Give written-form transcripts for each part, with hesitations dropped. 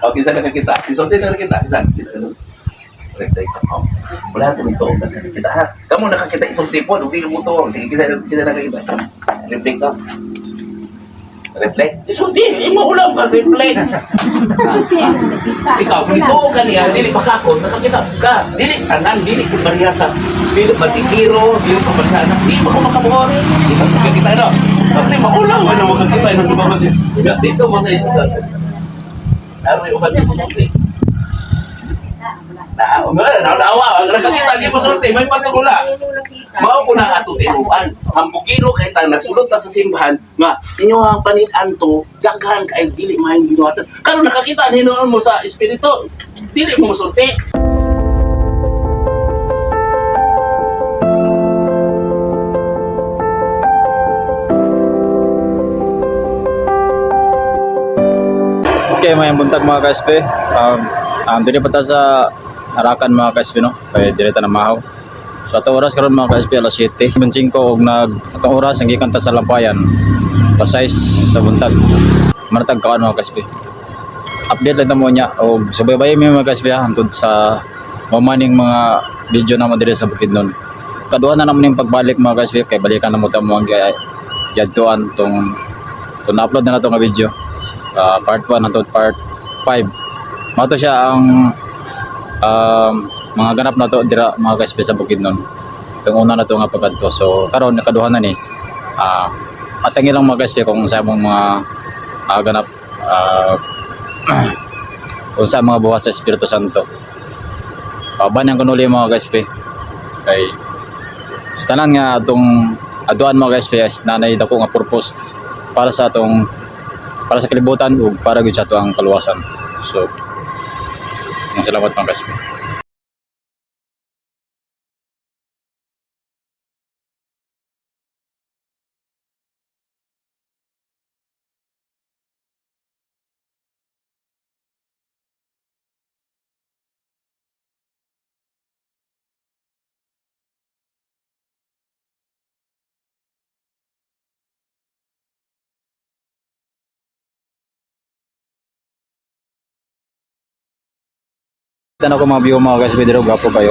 Okay, saan nakakita? Isulti na nakakita. Saan? Reflect. Oh. Wala ito nito. Kasi nakakita ha. Kamu nakakita isulti po. Hindi mo ito. Sige, kisa nakakita. Reflect ka. Reflect? Isulti. Imo ulam ka. Reflect. Ikaw, dito ka niya. Dili makakot. Nakakita ka. Dili tanan. Dili kung bariyasa. Dili patikiro. Dili kung bariyasa. Dili mo kung makabuhor. Dili ka nakakita na. Sabi, maulang. Ano makakita. Dito mo sa ito. Aroy uban mo sulti. Naawa, ang nakakita di mo sulti, may patugula. Mao po na ato tinuan. Ang bukiro kay ta nagsulod ta sa simbahan nga inyo ang panitan to, daghan kay dili mahing binuhatan. Karon nakakita hinuon mo sa espiritu, dili mo sulti. Okay, may buntag mga ka-SP. Dili pa ta sa Harakan mga ka-SP, no? Kaya direta na mahaw. So atong oras karon mga ka-SP alas 7. 5 og atong oras ang gikan ta sa Lampayan. Pasayis sa buntag. Manatag kaon mga ka-SP. Update lang mo niya og subaybay mi mga ka-SP hangtod sa mamaning mga video na mo dire sa Bukidnon. Kaduha na naman yung pagbalik mga ka-SP kay balikan na mo ta mo ang yadtuan tong na-upload na nato nga video. Part 1 hangtod part 5. Mao to siya ang mga ganap na to dira mga ka-SP sa Bukidnon. Itong una na to nga pagkanto. So karon nakaduha na ni. Atangi lang mga ka-SP kung sa mong mga ganap kung sa mga buhat sa Espiritu Santo. Banyan ko nuli mga ka-SP. Kay sa tanan nga atong aduan mga ka-SP nanay dako nga purpose para sa kalibutan ug para gyud sa ato ang kaluwasan. So, salamat mga ka-SP. Tanong ko mga view mga ka-SP dito, gapo kayo.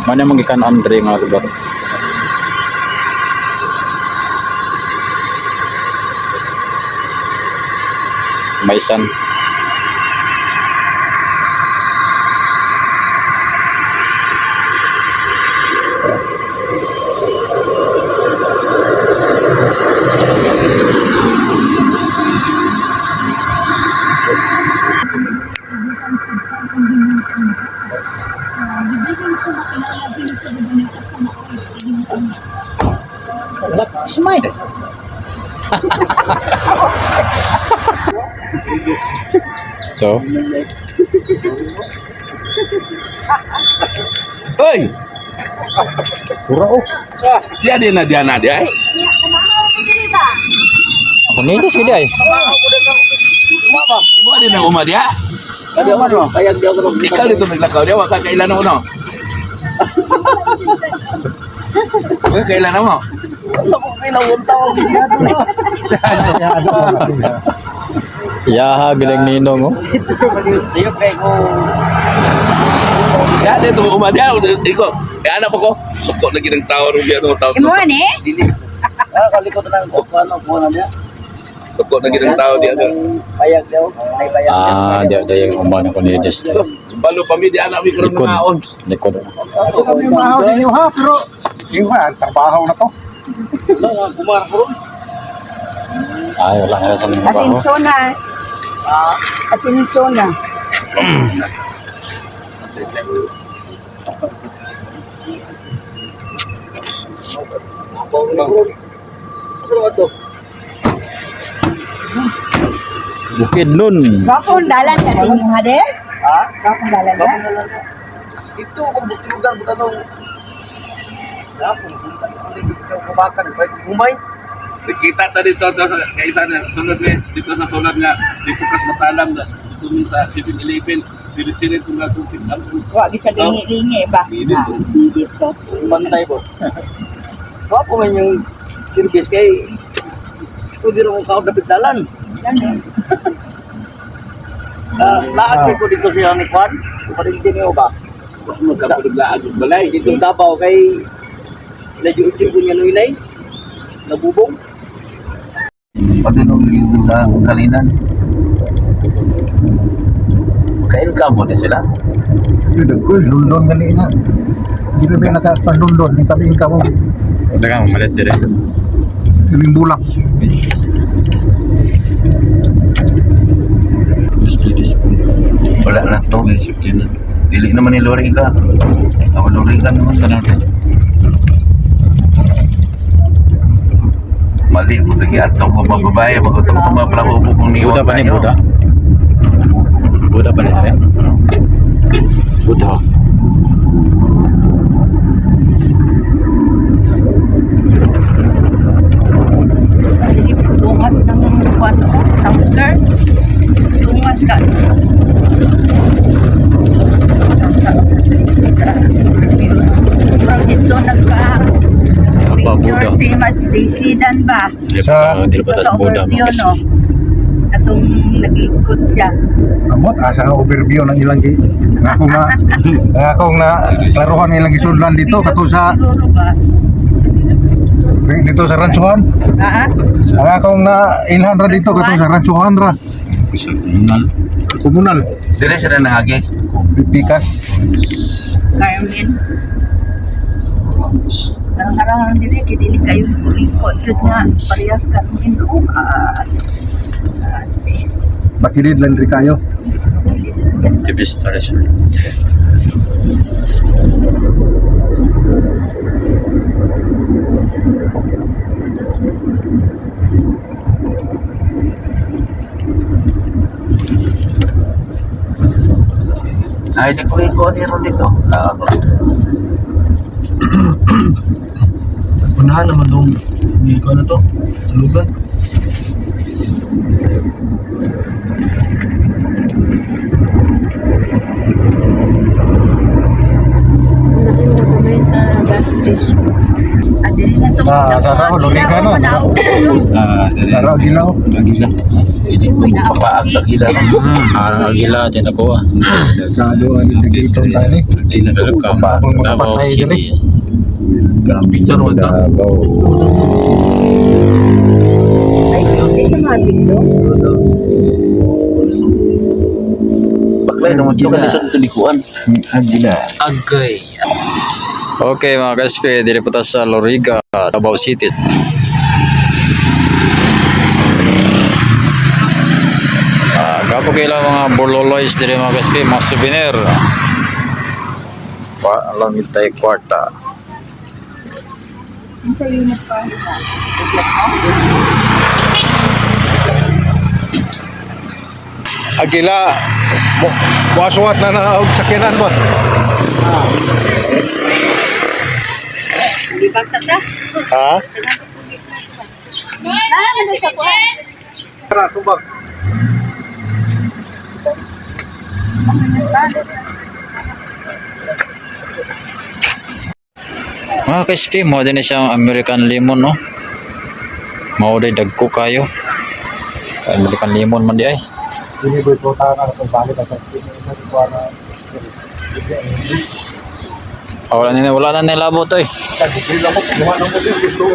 Mana mangikan Andre nga lugar. Maisan. Smile. Ito. Hoy! Pura oh. Siya din na dia eh. Ako nito sila eh. Ibu din na uma dia. Kaya ano, kaya di ako Ikaw dito naglakaw dia, waka kailan mo no. Kailan mo? Yaha bilang ninong oh. Sayo kay ko. Ya dito mo uma dia, iko. Anak ko, suko lagi ng tao ro dia no tao. Imo ni? Kalikot na ko ano ko na niya. Suko lagi ng tao dia. Payag daw, may payag. Dia yung umano ko ni Des. Balo pa mi di anak mi karon maon. Likod. Ako kami mahaw din yung ha, pero yung ha, trabaho na to. Kumar bro. Ay, wala nga sa mga baho. Asinsona. Asinsona. Bukidnon. Bakong dalan kasi yung hades? Ha? Bakong dalan na? Ito kung lugar bukan nung kumakan, umay. Kita ta dito sa kaisa na sunod ni dito sa sunod nga dito kas matalang dito mi sa 7-Eleven silit-silit kung gagawin ang Wa gisa lingi-lingi ba? Sidis to. Bantay po. Wa po man yung service kay Pwede rin ka dapat dalan. Gani. Lahat ko dito siya ni Kwan. Parintin niyo ba? Magkapaglaag yung balay. Dito Davao kay Najuti ko niya nuinay. Nabubong. Patinong dito sa Kalinan. Ka-income mo din sila. Yun ko, London ganina. Hindi na ba nakapag-London, yung kami ka mo. Dagang malit dire. Yung bulak. Wala na to. Dili naman ni Lori ka. Ako Lori ka naman sa natin. Mali mo tagi atong mga babae, magutong mga plahubo kung niwan Buda pa ni Buda. Buda pa ni dire. Buda. Tungas ng kwarto. Tumbler. Tungas ka. From dito Apa Buda? Picture Match Day Sidan ba? Dili pa tas Buda Overview, mga no? Atong nag-ikot siya. Amot, asa nga overview ng ilang akong na klaruhan ilang gisudlan dito, kato sa Siguro ba? dito sa Ransuhan. Ang akong na ilhan ra dito, kato sa Ransuhan ra. Komunal. Dire sila nangagi. Pikas. Carmen. Karang-karang dili kay dili kayo ikot jud nga parehas Carmen o Bakilid lang rin kayo. TV Star Resort. Ay, di ko ikaw ni ron dito. Unahan naman nung hindi ko na to. Tulugan. sa gas station. Adili na to. Tara, luli ka na. Tara, gilaw. Hindi ko ipapaag sa gila. Agila din ako ah. Kado, ano nagkita tani. Welcome. Davao City. Picture mo ito. Ay, okay na mga videos. Baklay naman ito kasi sa tulikuan. Agay. Okay mga kaspe, dili po tayo sa Loriga, Davao City. Kapo kayo lang mga bololoys dili mga kaspe, mga souvenir. Langit tayo kwarta. Sa unit pa. Agila, buwasuwat na na sakyanan mo. Ibagsak na? Ha? Ano sa kuha? Tara, tubag. Mga kaspe, mo din siyang American lemon no. Mao day dagko kayo. American lemon man di ay. Ini boy kota na sa balik at ini ko na. Wala na nilabo to eh. Bigla mo kuha ng mo dito.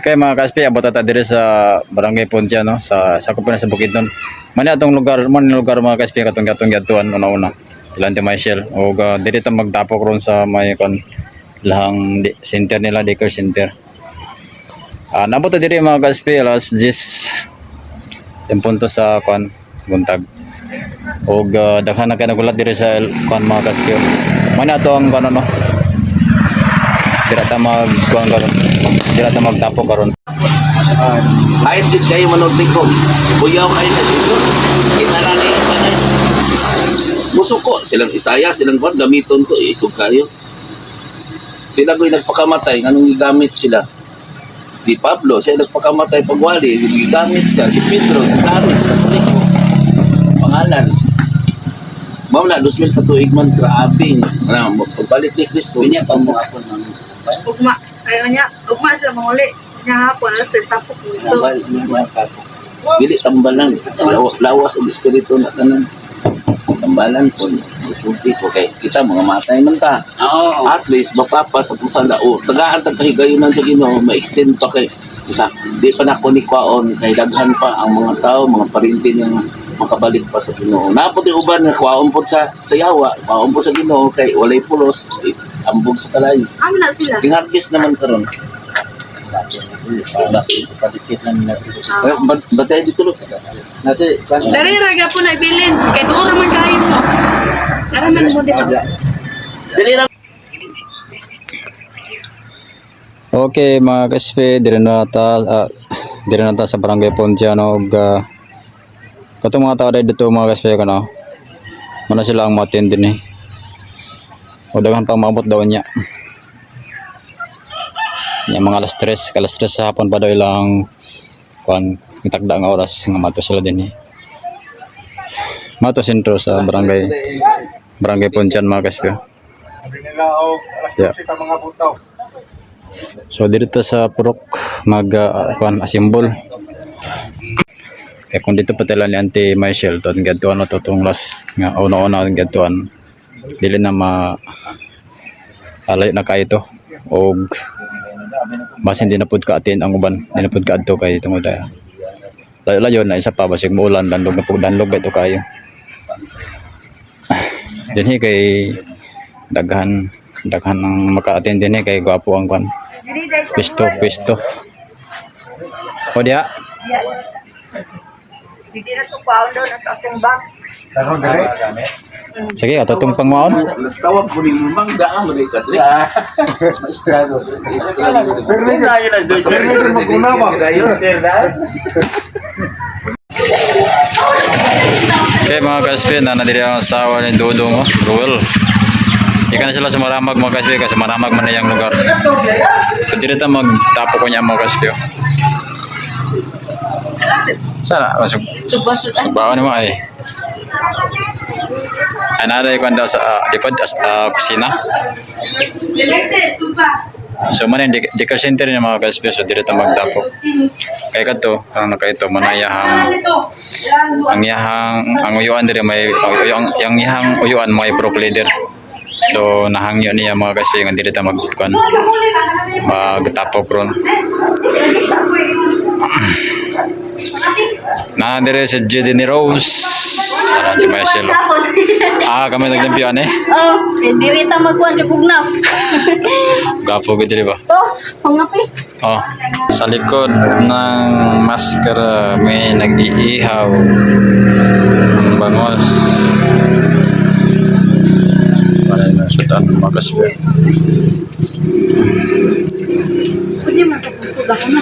Okay mga kaspi, abot ata dire sa Barangay Poncia no, sa sakop na sa Bukidnon. Mani atong lugar mga kaspi katong gatuan una-una. Ilan ti Michelle o dire ta magdapok ron sa may kon lahang center nila, daycare center. Nabot ta dire mga kaspi alas 10 yung punto sa kon buntag. O daghan na kay nagulat dire sa kon mga kaspi. Mani ato ang kono no. Dira ta magkuan karon. Dira ta magtapok karon. Kahit din kayo manood ko, buyaw kayo na dito. Kita na niya pa na. Musuko, silang isaya, silang buwan, gamiton ko, isog kayo. Sila ko'y nagpakamatay, anong gigamit sila? Si Pablo, siya nagpakamatay pagwali, gigamit siya. Si Pedro, gigamit sa Katoliko. Pangalan. Mao na 2000 katuig man grabe. Pagbalik ni Kristo, Kunya pa mo ako ng Ugma. Ayaw niya. Ugma sila manguli. Niya hapon. Alas 3 tapos dito. nabal mga kako. dili tambalan. Lawas ang espiritu na tanan. Tambalan po. Sulti ko kay kita mga matay man ta. Oo. At least mapapas at sa lao. Tagaan tag kahigayunan sa Ginoo, ma-extend pa kay isa. Di pa na ko ni kwaon kay daghan pa ang mga tao, mga parintin nga makabalik pa sa Ginoo. Napot yung uban nga kwaon po sa yawa, kwaon po sa Ginoo kay walay pulos, ambog sa kalayo. Amin na sila. Tingharpis naman karon. Padikit namin natin. Batay dito lo. Nasi, kan Dari raga po na ibilin. Kaya doon naman kayo mo. Naraman mo di ba? Dili ra Okay mga kaspe, dire na ta sa barangay Pontiano ug katong mga tao dito mga kaspe kano. Muna sila ang matindi ni. O daghan pang maabot daw niya. Nya mga alas 3, alas 3 sa hapon pa daw ilang kuan itagda nga oras nga mato sila din ni. Mato sentro sa barangay Pontian mga kaspe. Sabi nila, Yeah. kita mga butaw. So dito sa Purok kuan asimbol. Kaya kung dito patala ni Auntie Michelle to gadtuan no tong last nga una-una gadtuan dili na alay na kay ito og mas hindi na pud ka-attend ang uban, hindi na pud ka-adto kay tungod layo na isa pa basig muulan danlog na pug danlog ito kayo. Dinhi kay daghan ang maka-attend dinhi kay gwapo ang kwan. Pisto. O diya? Hindi na ito paon doon at akong bag. Tanong dali. Sige, ato itong pangmaon. tawag ko ni mangga ang mga kadri. Estrado. Pero hindi na yun. Pero hindi magkunawa. Okay mga kaspe, na nadiri ang asawa ni Dudong, Ruel. Ikan na sila sumaramag mga kaspe, kasi maramag man na yung lugar. So dito magtapo ko niya mga kaspe. Sana, subaw ni mo ay. Anada yung daw sa likod kusina. So man yung decor center niya mga kaspe, so dito magtapo. Kaya kato, ang nakaito, manayahang ang uyuan dire may ang yahang uyuan may prop leader. So nahangyo niya mga kaspe nga dito magkuan. Magtapo ron. Na dire si JD ni Rose. Sana di may silo. Kami naglimpian eh. Oh, diri ta magkuhan kay Pugnaw. Gapo gid dire ba? Oh, pangapi. Oh, sa likod ng maskara may nag-iihaw. Ang bangos. Para na sudan mga kaspe. Pwede matapos ako na.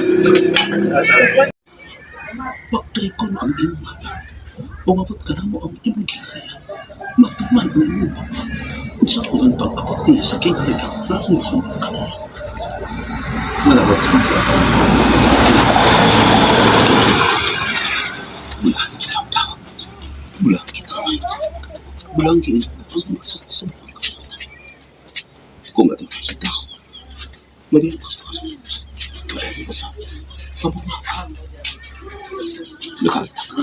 Bakit ko ang iyong umabot ka na mo ang iyong gilaya. Matuman ang iyong papa. Kung sa tulang pag-abot niya sa gilaya, nakong sa mga kanila. Malabot ka sa ako. Bulang kita ang tao. Bulang kita ang bulang kita ang magsakit sa mga kasalanan. Kung ato nakita, marilos ka. Marilos ka. Pabulapa. Nakakita ka.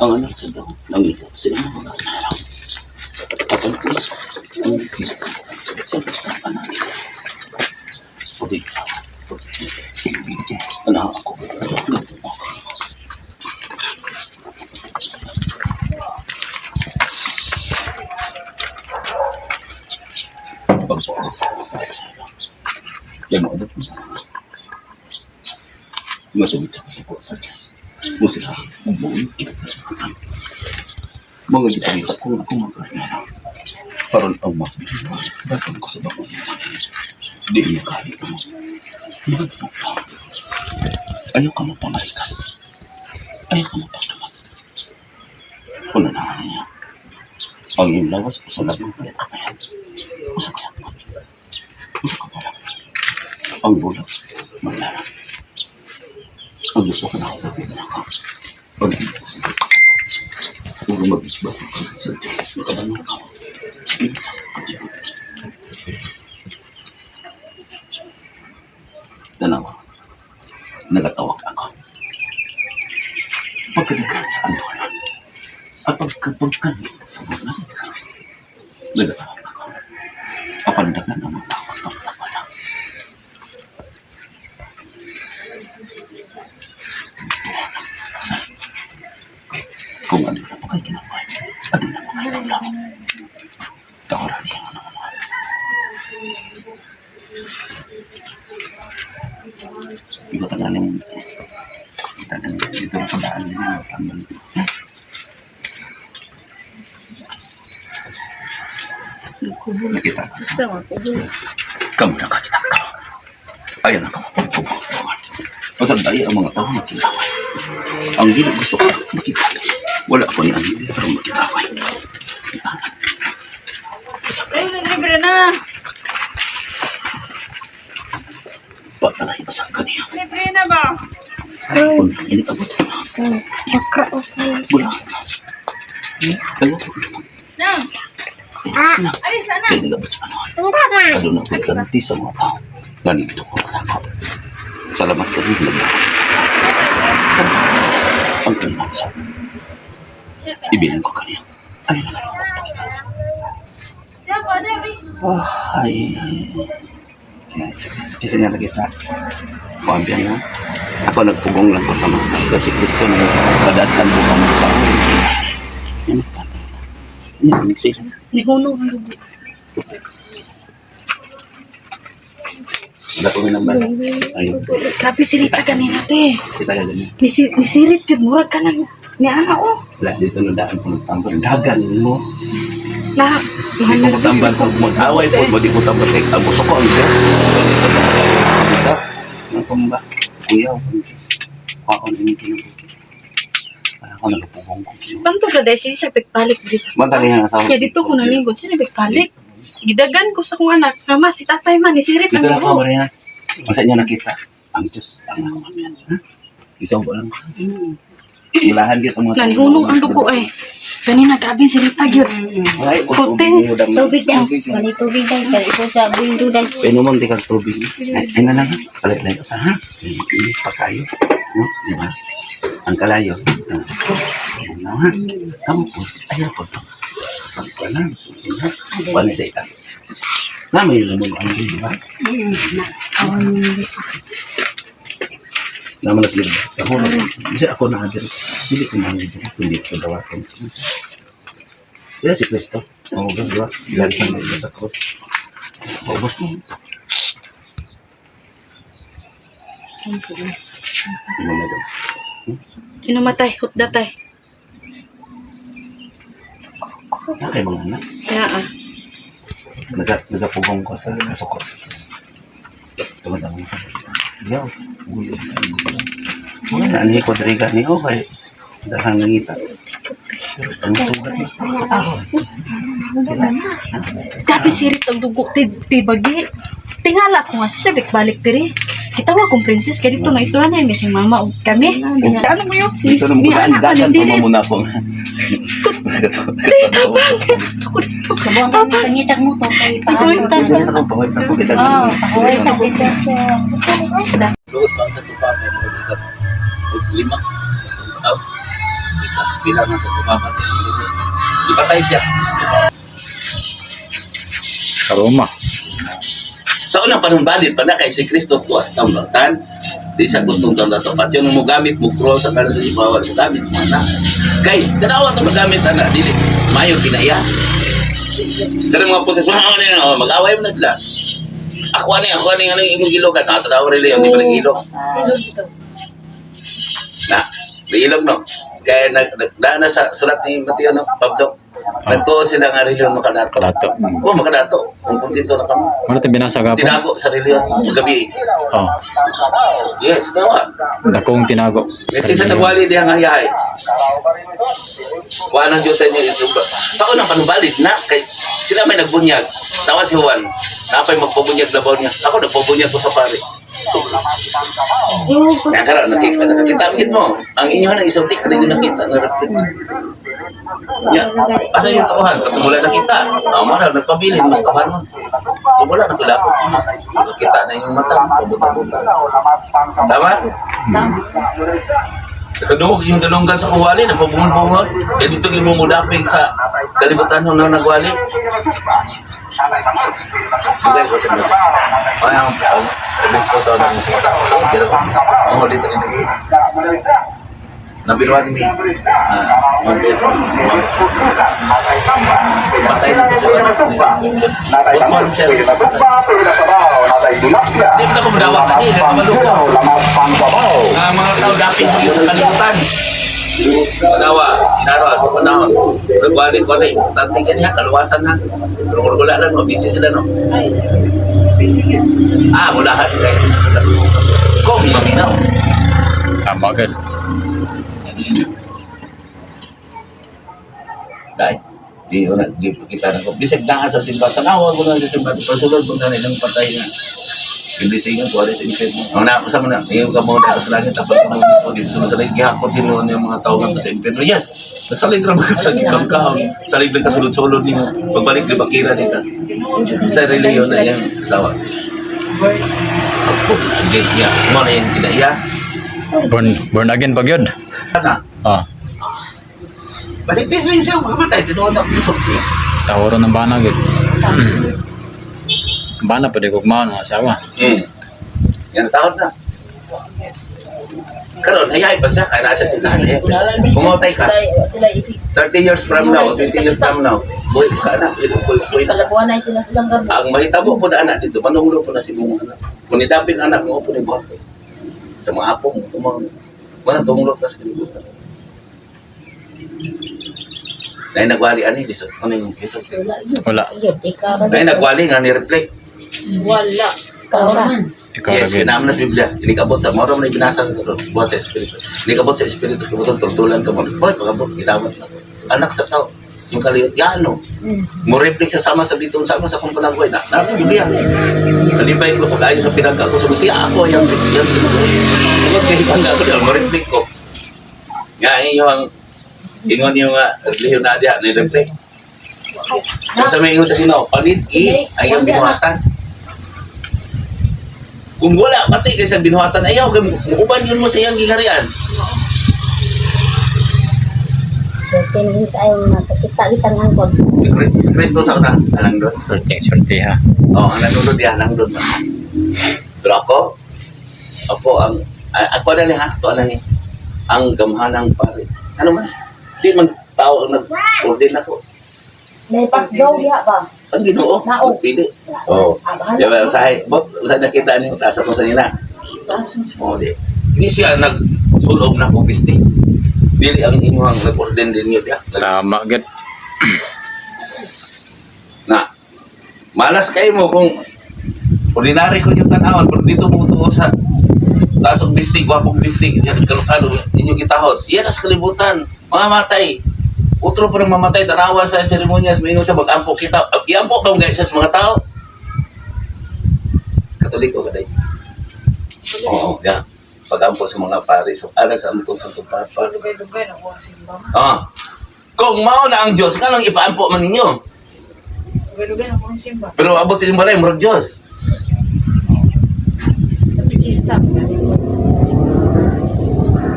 Ang anak sa daw, nangito sila mga kanarang. At ang pulis, ang piso, sa kapanan. Pwede, anak ako, yan mo, matulog sa ko sa Diyos. Mo sila, mabuhay mga gitanita ko na kumagana. Paron ang magbibiwan, batang ko sa bakong di niya kahit mo. Ayaw ka mo pangalikas. Ayaw ka mo pangalamat. Una na nga niya. Ang iyong lawas, usalag mo pala ka yan. Usak-usak mo. Usak ka pala. Ang bulag, maglarang. Ang gusto ko na ako, kapit na ako. Pag huwag mag-isbat ka sa Diyos, makabanong ka. Iisak ka dyan. Tanawa, nagatawag ako. Pagkadagan sa antulan, at pagkapagkan sa bulan, nagatawag ako. Kapandagan ng mga tawag ng tapala. Kung ano na po kayo kinabuhay, ano na po kayo lang. Tawaran niya ano naman. Iba tanganin mo. Dito ang padaan niya. Tambal. Nakita ka. Gusto mo, kubo. Kamu nakakita ka. Ayan ang kapapagpapag. Pasagdaya ang mga tao makilaway. Ang hindi gusto ko makita. Wala ko niya ang hindi pero makilaway. Ay, libre na. Patalay ba sa kaniya? Libre na ba? Kung hindi abot ko na. Wala. Kaya ko. Nang. Alis na. Kaya nila ba sa ano? Ano na ko ganti sa mga tao. Ganito ko ako. Salamat ka rin lang. Ang kanilang sa ibilin ko kaniya. Ay, ay. Isa nga na kita. Pambiyan na. Ako nagpugong lang ko sa mga kasi Kristo na padatan mo ka mga tao. Yan ang patay. Yan sila. Nihunog ang dugo. Wala ko minamban. Ayun. Grabe sirita kanina, te. Kita ka ganyan. Nisirit yun, murag ka lang. Ni anak ko. Wala dito na daan ko nagtambal. Dagan mo. Na, mahal Hindi na ko tambal sa mag-away po. Hindi ko tambal sa ang gusto ko. Ang Diyos. Hindi ko tambal sa ang kumba. Kuya. Ako na hindi kinubuti. Ako nagpugong ko. Panto ka dahil siya pagpalik. Mantang yung asawa. Kaya dito ko nalingkod, siya pagpalik. Gidagan ko sa kong anak. Mama, si tatay man, nisirit Dito na ang ako, dugo. Maria. Masa niya nakita. Ang Diyos. Ang ako mamiyan. Ha? Isang ko lang. Ilahan kita mga Nanihunog ang dugo eh. Kanina, grabe sirita yun. Ay, Puting. Tubig daw. Bali tubig daw. Bali ito sa window daw. Pwede mo tikang tubig. Ay na lang. Palit-palit sa ha. Init pa kayo. No? Di ba? Ang kalayo. Ano ha? Kamu po. Ayaw po to. Pagpalan. Ha? Panisay ka. Na may lamang ano di ba? Naman at libre. Ako na. Kasi ako na agad. Hindi ko managin. Hindi ko dawakan. Kaya si Cristo. Oo ba? Diba? Lagi sa mga sa cross. Paubos mo. Ano na daw? Inumatay, hutdatay. Kaya mga anak. Kaya ah. Nagapugong ko sa kasuko sa Diyos. Tumadang ko. Yaw. Wala na. Ani ko dariga ni ko kay dahang nangita. Ang sugat niya. Grabe sirit ang dugo. Tibagi. Tingala ko nga siya, balik diri. Kita wa kong princess, kaya dito na istorya niya, missing mama o kami. Ano mo yun? Dito na muna. Ang dagan pa mo muna po. Dito ba? Dito ko dito. Kabuang kami pangitag mo to kay paano ka. Dito sa paway sa paway sa Oh, pakuhay sa dito. Luhod pa sa tupapa mo dito. Lima. Bilang sa tupapa. Ipatay siya. Karoma. Sa unang panumbalit pa na kay si Kristo tuwas tamlatan. Di sa gustong tamlatan. Pati yung mo gamit mo crawl sa kanan sa sipawan mo gamit mo na. Kay, tanawa ito magamit na. Dili, mayo kinaya. Pero mga poses, mag-away mo na sila. Ako ano yung imong ilogan. Tanawa rin yung di ba nag-ilog? Na, ilog no. Kaya na sa sulat ni Mateo no, Pablo. Nagtuo sila nga reliyon makadato. Kadato. Oo, makadato. Kung kuntento na kamo. Ano ito binasa ka po? Tinago sa reliyon, gabi. Oh. Yes, tawa. Dakong tinago. May isa nagwali diyang hayahay. Wala nang juta niya isumba. Sa unang panubalit na, kay sila may nagbunyag. Tawa si Juan, napay magpabunyag labaw niya. Ako nagpabunyag ko sa pare. Kaya karoon, nakita mo. Ang inyohan ng isang tik, hindi nakita. Ya, asa yung tauhan, katungula nakita. Ang mga nagpabilin, mas tauhan mo. So wala na kilapot. Nakita na yung mata, pabuta-buta. Tama? Kadungog yung dalunggan sa kuwali, nagpabungon-bungon. Kaya dito yung mumudapig sa kalibutan nung nagwali. Bigay ko sa mga. Kaya ang pabis ko sa unang mga tao. So, pero ang huli ito rin. Nabiruan mi. Patay na ito sila. Butuan siya. Di ba ko madawak ka niya? Nagkamaloko. Mga tao dapit sa kalibutan. Panawa, inaron, panahon. Nagwali-wali. Tanting yan ha, kaluwasan ha. Pero wala lang, mabisi sila no. Mulahan. Kung maminaw. Tama agad. Dahil, di pa kita na ko. Bisag na sa simba. Tanawa ko na sa simba. Pasulod mo na nilang patay na. Iblisingan ko alis infirmo. Ang nakusa mo na, ngayon ka mo na sa langit, tapat mo mismo, dito sa langit, gihakot din mo yung mga tao nga sa infirmo. Yes, nagsalig na ka sa gikam-kaon, salig na kasulod-sulod niyo, pagbalik di bakira di ka. Sa reliyon na yung asawa. Again, yeah, mo na yung kinaiya. Born again pag yun. Sana, basta tisling siya, makamatay, tinuod ako isok niya. Tawaro ng bana agad. Bana pa di kugmaon mga asawa. Yan, takot na. Karon, hayay pa siya, kaya nasa tindahan, hayay pa siya. Pumatay ka. 30 years from now, 20 years from now, buhay ka anak, buhay na. Kalabuanay sila silang garbo. Ang mahitabo po na anak dito, manuhulo po na si mga anak. Kung nidaping anak mo po na buhat po. Sa mga apong, mga tungulot na sa kalibutan. Dahil nagwali, ano yung lisod? Ano yung lisod? Wala. Dahil nagwali nga ni-reflect. Wala. Kauran. Ikaw Yes, agad. kinamon na sa Biblia. Inikabot sa, mara mo na ibinasa ko ron. Buhat sa Espiritu. Inikabot sa Espiritu, kabutan, tultulan ka mo. Boy, pagkabot, ginamot na. Anak sa tao. Yung kaliyot, yano. Mo reflect sa sama sa bitong sama sa kung panagway na. Na, Biblia. Nalibay ko pag-ayon sa pinagka ko. Sabi siya, ako yung Biblia. Sabi kayo pang ako dyan, mo reflect ko. Nga, yung ingon yung lihon na diya, ni-reflect. Kung sa may ingon sa sino, palit ay yung binuhatan. Kung wala, pati kayo sa binuhatan, ayaw, uban yun mo sa iyang giharian. Hindi tayo nakakita-kitang angkot. Si Kristo sa una, alang doon. Sorting ha. Oo, ang nanunod yan, alang doon. Pero ako na ni ha, ito na ni, ang gamhanang pare. Ano man, di man tao ang nag-order ako. May pasgaw diha ba? Ang Ginoo, Naog. pili. Oo. Diba, usahay, usahay nakita niyo, taas ako sa nina. Oo, di. Hindi siya nag-sulog na kong pisting. Dili ang inyong nag-order din niyo diya. Tama agad. Na, malas kayo mo kung ordinary ko yung tanawan, pero dito mo ito sa tasong bistig, wapong bistig, kalukalo, inyong gitahot. Yan as kalibutan, mga matay. Utro pa ng mamatay, tanawan sa seremonyas, may sa mag-ampo kita. I-ampo ba mga isa sa mga tao? Katoliko ka day. Oo, yan. Pag-ampo sa mga pare, so alag sa amutong sa tupapar. Dugay-dugay na kuha simba. Kung mao na ang Diyos, nga lang ipaampo man ninyo. Dugay-dugay na kuha simba. Pero abot sa balay, murag Diyos. Tikista.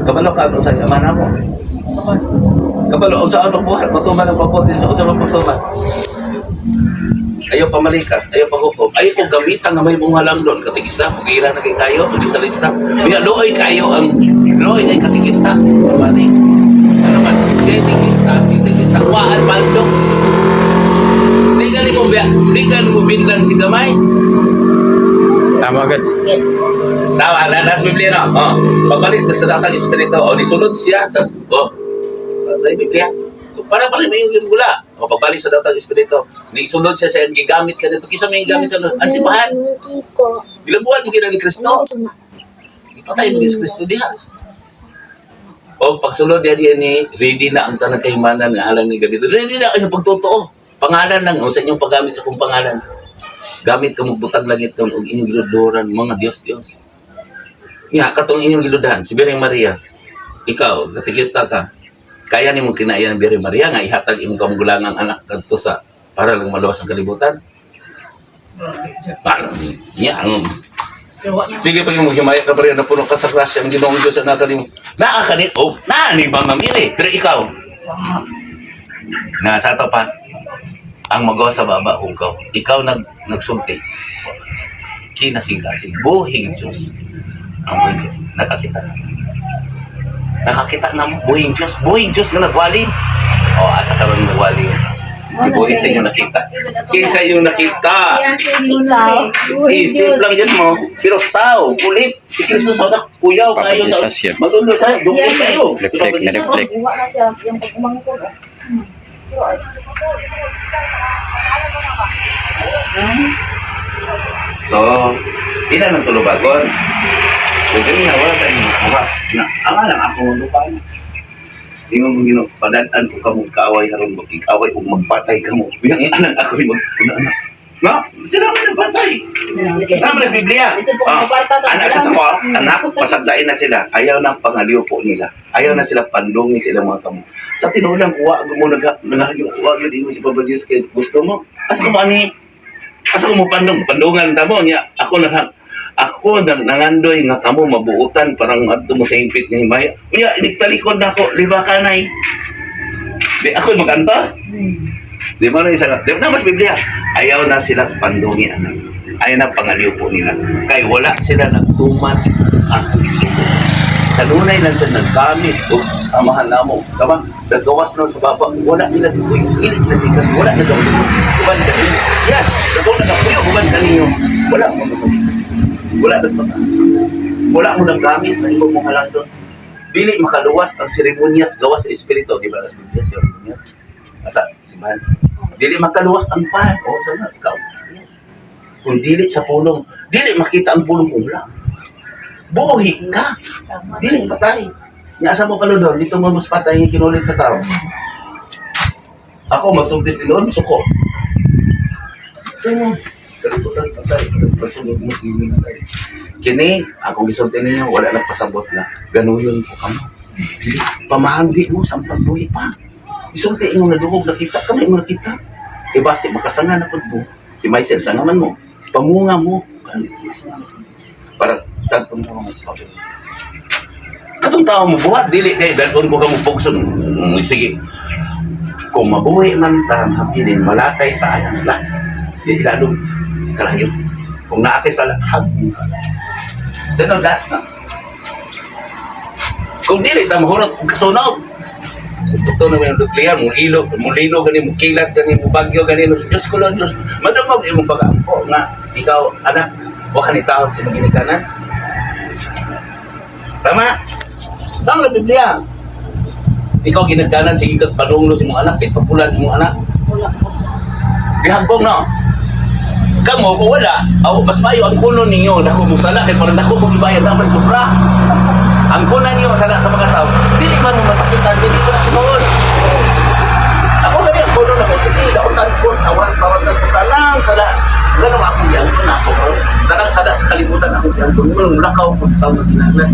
Kabalo ka sa amana mo. Kabalo, sa ano buhat, matuman ang paputin sa usang pagtuman. Ayaw pamalikas, ayaw paghukom, ayaw po gamitan nga may bunga lang doon, katikista, pag-ilan na kayo, tuloy sa lista. Kaya looy kayo ang, looy ay katikista. Mabani. Ano man, siya katikista, waan paldo. Di ka mo binlan si gamay. Tama agad. Tawa, nasa Biblia na. Pabalik sa datang espiritu, nisunod siya sa, Biblia. Para pala may yung gula. Pagbalik sa datang espiritu, nisunod siya sa gigamit ka dito. Kisa may gamit sa ang simbahan. Ilang buwan mo kina ni Kristo? Ipatay mo sa Kristo diha. O pagsulod niya ni ready na ang tanang kahimanan nga alang ni ganito. Ready na kayo pagtotoo. Pangalan lang o sa inyong paggamit sa kong pangalan. Gamit ka magbutang langit ka og inyong giludoran mga Dios. Nga katong inyong giludahan si Birheng Maria. Ikaw, katikista ka. Kaya ni mong kinaya ng Birheng Maria nga ihatag imong kamugulangang anak kadto sa para lang maluwas ang kalibutan. Paano? Sige, pag mo himaya ka pa rin na puno ka sa grasya ang Ginoong Diyos na nakalimut. Nakakalit, naani ba mamili? Pero ikaw, sa ito pa, ang magawa sa baba, ikaw nagsulti. Kinasing-kasing, buhing Diyos. Ang buhing Diyos, nakakita na. Nakakita na mo, buhing Diyos nga nagwali. Asa ka rin nagwali. Buhing sa inyo nakita. Kinsa yung nakita. Isip lang yan mo. Pero tao, kulit. Si Kristo sa anak, kuyaw kayo. Malulo sa'yo, dukit kayo. Reflect. Iwa na siya yung pagkumangkot. So, ilan ang tulubagon? So, ganyan, wala tayo makawa. Ang alam ako ng lupain. Di mo mong padadaan ko ka mong kaaway haron magkikaway o magpatay ka mo. Yang anak ako yung magpuna-anak. No? Sila mo nagpatay. Naman ang Biblia. Anak sa sako, anak, pasagdain na sila. Ayaw na pangaliw po nila. Ayaw na sila pandungi sila mga kamo. Sa tinulang kuha mo nagahagyo, kuha yun din si Papa Diyos kaya gusto mo. Asa ko mo pandungan mo niya. Ako nangandoy nga kamo mabuutan parang adto mo sa impit nga himaya. Unya iniktalikod na ako, liba kanay. Di ako magantos. Di ba na isa nga? Di ba mas Biblia? Ayaw na sila pandungi anak. Ayaw na pangaliw po nila. Kay wala sila nagtuman ang Panginoon. Kanunay lang sila naggamit o amahan na mo. Tama? Nagawas lang sa baba. Wala nila ilit na siya kasi wala na daw. Uban ka ninyo. Yes! Nagawa na kapuyo. Uban ka ninyo. Wala mo wala mo nang gamit na ibang mga lang doon. Dili makaluwas ang seremonyas gawas sa espiritu. Di ba na sa Biblia, seremonyas? Asa, simbahan. Dili makaluwas ang pan. Sana, ikaw. Kung dili sa pulong, dili makita ang pulong ulam. Buhi ka. Dili patay. Asa mo kaludon, dito mo mas patay yung kinulit sa tao. Ako, magsugtis din doon, suko. Kalibutan patay. Pagsunod mo, hindi patay. Kini, akong gisulti ninyo, wala nagpasabot na ganuyon ko kamo. Pamahandi mo, sampang buhi pa. Isulti yung nadugog nakita, kamay mo nakita. Ibasi, makasangan na po mo. Si Maisel, sangaman mo. Pamunga mo. Para tagpong mo mga sabi. Katong tao mo buhat, dili kay dalon ko ka mo pugson. Sige. Kung mabuhay man ta, hapilin, malatay taan ang las. Di lalong kalayo. Kung naakay sa lahat, then ang last na. Kung dili, ta mahulot kung kasunog. Ito na may nuklear, mulilo, ganin mo kilat, ganin mo bagyo, ganin mo. Diyos ko lang, Diyos. Madamag yung pag-ampo na ikaw, anak, huwag ka ni taot sa mga ginikanan. Tama? Tama na Biblia. Ikaw ginagkanan, sige kat palunglo si mong anak, kahit papulan si mong anak. Dihagpong, no? Kamo, kung wala, mas mayo ang kuno ninyo, dako mong sala, kaya parang dako mong ibayad dapat sobra. Ang kunan niyo sala sa mga tao, hindi man mo masakitan, hindi ko na sumawon. Ako na rin, kuno na ko, sige, dautan ko, tawag na ko, talang sala. Ganun ako yan, ko na ako, talang sala sa kalimutan ako yan, kung yung lakaw ko sa taong na ginaglan.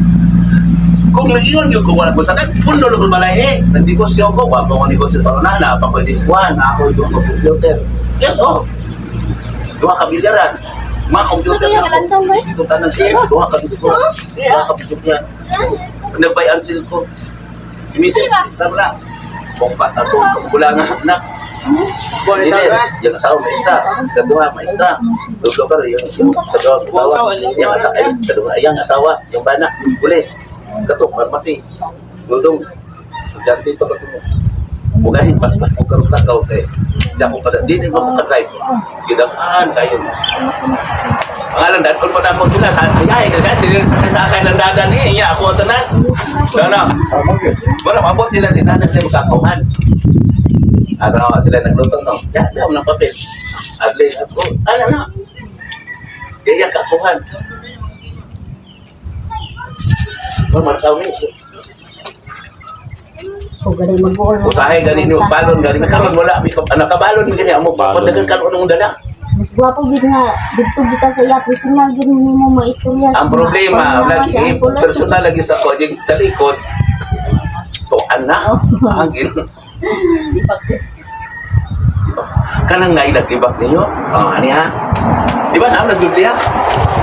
Kung nag-iwan yung kung wala ko sala, pundo lang ko malay nag-negosyo ko, wala ko negosyo sa kanala, pa ko diskuhan, ako yung computer. Yes, Dua ka milyaran. Mga computer na ako. Dito tanang siya. Dua ka discord. Dua ka bisupya. Nabayan sil ko. Si Mrs. Islam lang. Pongpat ako. Wala nga anak. Dili. Yung asawa maista. Kadua maista. Duglo ka rin. Yung kadua asawa. Yung asawa. Yung bana. Pulis. Katok. Farmasi. Dudong. Estudyante ito katungo. Bukahin, pas ko karong takaw kay siya ko pada di mo ka drive. Gidamaan kayo. Ang alam dad kun pa sila sa ay kasi sila sakay lang dadan ni iya ako tanan. Dana. Wala mabot nila din na sila magkakauhan. Ano sila nagluto no. Ya, daw ng papel. Adli ako. Ano na. Iya kakuhan. Wala martaw ni. Kung ganun mag-uol. Usahay gani ni balon gani karon wala mi nakabalon mi gani amo papadagan kan unong dala. Mas gwapo gid nga dito kita sa iya personal gid nimo maistorya. Ang problema lagi personal lagi sa ko yung talikod. Tuan na. Angin. Kanang nailagibak ninyo. Ani ha? Di ba saan nagbiblia?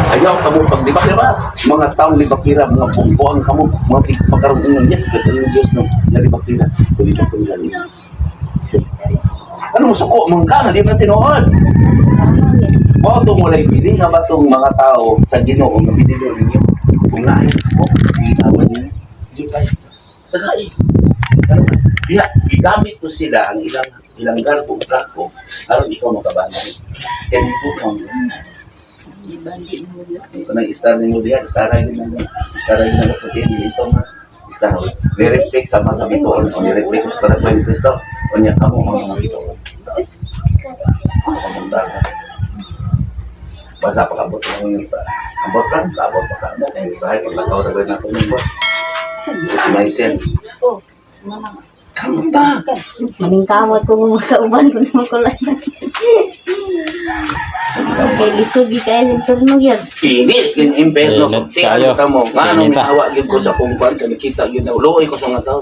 Ayaw kamu pagdibak, di ba? Mga taong libakira, mga pumpuang kamu, mga pagkarungan niya, ng Diyos no, na libakira. Kulibak ko nila niya. Ano mo suko? Mga di ba tinuod? Mga itong walay pili, nga ba itong mga tao sa Ginoo na binilo ninyo? Kung nais mo, ginawa niyo. Hindi kayo. Tagay. Ano ba? Kaya, gigamit ko sila ang ilang garbo, kako, aron ikaw makabanan. Kaya di po kang ito na istar ninyo diyan, istaray din ng puti dito nga. Istar, nireflect sama sa bito, o nireflect sa parang ng Kristo, o niya kamo mga bito. Sa kamunta ka. Basta pakabot lang yung abot lang, abot pa ka. Usahay, pag nakaw na gawin natin yung bot. Simaisen. Kamunta! Maning kamot ko mga kauban ko naman ko lang. Okay, lisod di kayo sa turnog yan. Init, yung impero, Init so, kayo. tingnan mo, nga nung Init, ha? nahawa yun ko sa kungkwan, nakita yun na, uloy ko sa mga tao.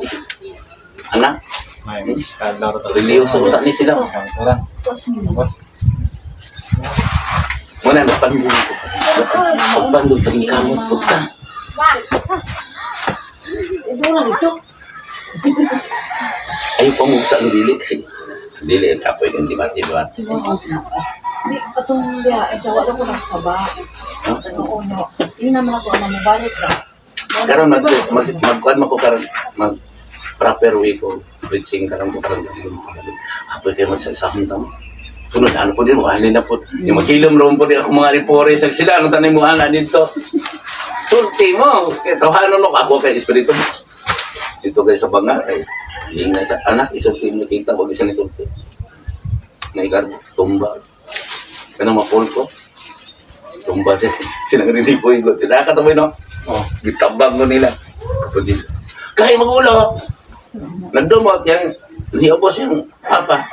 Anak, May skandal to. religyoso utak ni sila. Muna, nagpandun ko. Pagpandun, paging kamot ko ka. Ayaw pa mo sa dili. Dili, ang kapoy ng dibat-dibat. Hindi, patong dia, isa wala ko ng saba. Oo, no. Hindi naman ako ang mabalik ka. Karon magkuan mo ko karon mag proper way ko preaching karon ko karon kapoy kayo sa isang tamo. Sunod ano po din mo halin na po. Yung maghilom ron po din ako mga repore sa sila ano tanay mo ana dito. Sulti mo, tawhanon mo ako kay espiritu mo. Dito guys sa banga ay ingay sa anak isulti mo kita wag isa ni sulti. Naigar tumba. Kanang mapol ko. Tumba siya. Sinang rinipoy ko. Nakakatamoy no? Oh, bitabang ko nila. Kapag kaya magulo. Nagdumot yung liobos yung papa.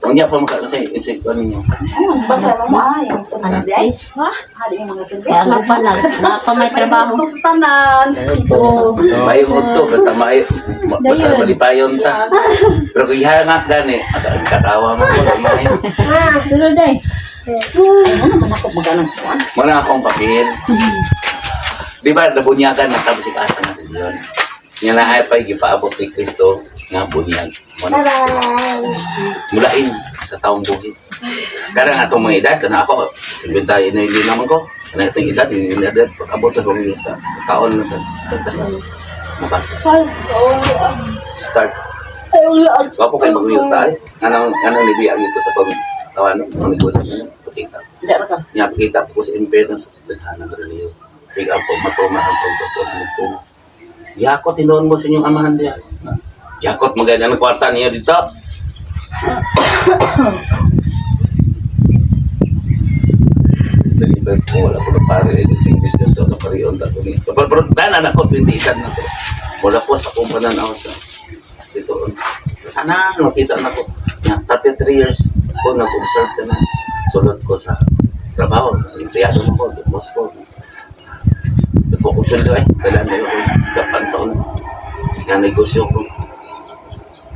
Unya pa makakasay insect ko ninyo. Kaya ano pa na may trabaho. Ito sa tanan. Mayo mo to, basta mayo. Basta malipayon ta. Pero kung ihangat gani, katawa mo ko. Mayo. Tulad eh. Ay, ano naman ako magalang kuwan? Muna akong papel. Di ba, nabunyagan na tapos ikasa natin yun. Nga na ay pa'y gipaabot ni Kristo nga bunyag. Mulain sa taong buhit. Kaya nga itong mga edad, kana ako, 70 na hindi naman ko. Kana itong edad, hindi na edad, pag-abot na kong yung taon na ito. Basta, start. Wapo kayo mag-uyot tayo. Anong nibiyag ito sa pag-tawanan? Ang negosyo na pakita. Nga pakita po sa impero sa sasaghanan ka rin yun. Bigyan po, matuma ang pagkakot. Yakot, tinoon mo sa inyong amahan diyan. Yakot, maganda ng kwarta niya dito. Deliver ko, wala ko na pare. Edising business ako na pariyon. Pero anak ko, 20 edad na ko. Wala po sa kong pananaw sa dito. Anak, nakita na ko. 33 years ko nag-observe na. Sulod ko sa trabaho. Empleyado na ko, boss ko. Nagpupunod ko dalaan na ako Japan sa una. Nga negosyo ko.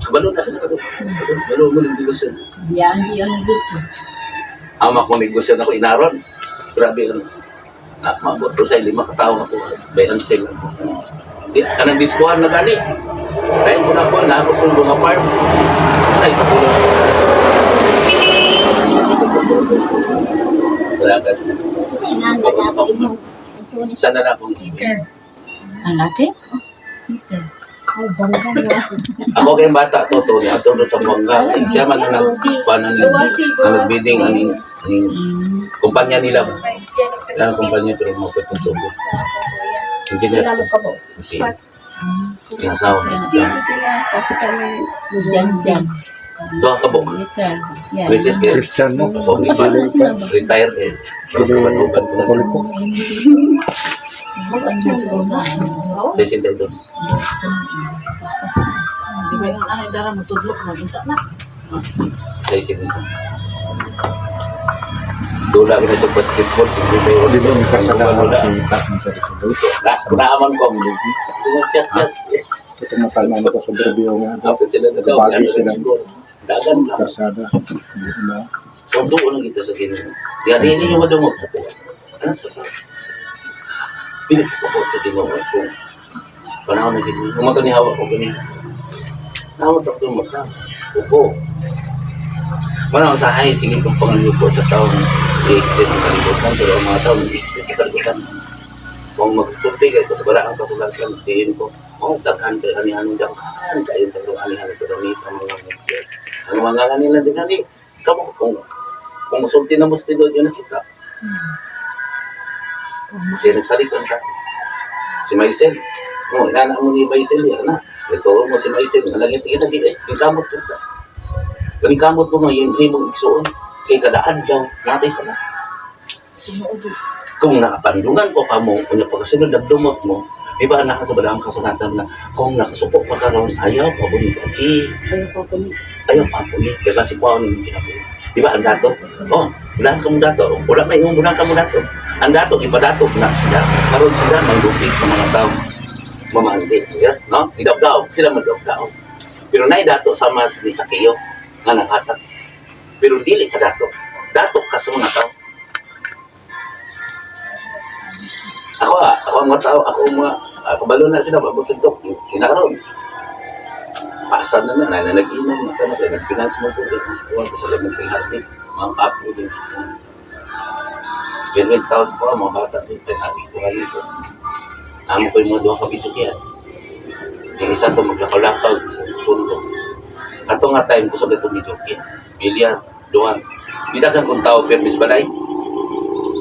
Kabalo na sila ka doon. Kabalo mo ng negosyo. Yan, di yung gusto. Ama kong negosyo na ko inaron. Grabe lang. Mabot ko sa 5 katao ako. Bayan sila. Di ka nang diskuhan na gani. Kaya ko na ako, naakot kong mga farm. Ay, kapulong. Wala ka. Kasi nga, ganapin mo. Isa na lang akong isip. Anate? Ay, dyan na. Ako kayong bata, toto, ato doon sa Buanga. Siya man na nag-bidding ang kumpanya nila ba? Ang kumpanya pero mga pwetong subo. Engineer. Si yung asawa. Dyan. Doon ka po. Mrs. Christian mo. Retire eh. Pero kumanuban ko na sa 62. Di ba yung anay dara matudlok na bunta na? 62. Dula kita sa basketball, sige ba yun? Di ba yung kasalahan Dula. si Tatang sa resoluto? Naaman ko. Siyat. Ito makalma na ko sa Berbio nga. Kapit sila na daw. Kabagi sila. Dagan lang. Kasada. Hindi na. So, doon lang kita sa Ginoo. Yan, hindi yung madungog sa puwan. Ano sa puwan? Hindi ko kapot sa Ginoo. Kung panahon na Ginoo. Kung matanihawa ko ganyan. Tawad ako doon magtawad. Opo. Manang sa hay, sige kong pangalan ko sa taong i-extend ang kalibutan. Pero ang mga taong i-extend sa kalibutan. Kung mag-sulti kayo ko sa balaang kasulatan, tingin ko, daghan kayo anihan, daghan kayo tayo anihan ito damit ang mga mugdes. Ang mga kanila din ani, kamo kung sulti na mo sa tidod yun nakita. Kaya nagsalitan ka. Si Maisel, inaanak mo ni Maisel yan na. Ito mo si Maisel, nalagyan tingin na di yung kamot po ka. Yung kamot mo nga, yung mong iksoon, kay kadaan daw, natay sana. Kung nakapandungan ko ka mo, kung pagkasunod nagdumot mo, di ba nakasabala ang kasunatan na kung nakasupok pa ka ron, ayaw pa po ni Pagi. Ayaw pa po ni. Kaya kasi po ang kinapunin. Di ba ang dato? Bulan ka mo dato. Wala may yung bulan ka mo dato. Ang dato, ipadato na sila. Karoon sila manggupig sa mga tao. Mamahali. Yes, no? Idabdaw. Sila magdabdaw. Pero naidato sa mas ni Sakiyo nga nakatak. Pero dili ka dato. Dato ka sa mga tao. Ako ang mga tao, kabalo na sila, mabutsintok, inakaroon. Paasan na nag-inom na talaga, nag-finance mo po din sa kuwan, sa lamang ting harvest, mga kapo din sa kuwan. 20,000 po, mga bata din, natin ko nga dito. Amo ko yung mga duha kabitsok yan. Yung isa to maglakaw-lakaw, isang pundo. Ato nga time ko sa gatong bitsok yan. Bilyar, duhan. Bidagan kong tao, permis balay.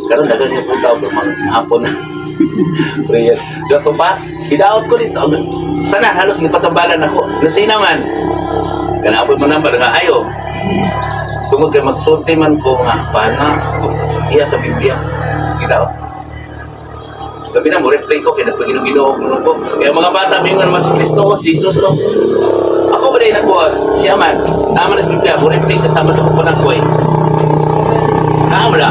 Karon dagan siya kong tao, pero mahapon na. Prayer. So ito pa, idaot ko dito. Tanan, halos ipatambalan ako. Nasay naman. Ganapon mo naman nga ayaw. Tungod kay magsulti man ko nga, pana, iya sa Biblia. Idaot. Gabi na mo, replay ko, kaya nagpag-ginoo ko. Kaya mga bata, may nga naman si Kristo ko, si Jesus, no? Ako ba rin ako, siya man, naman ang Biblia, mo replay sa sama sa kupunan ko eh. Naman na.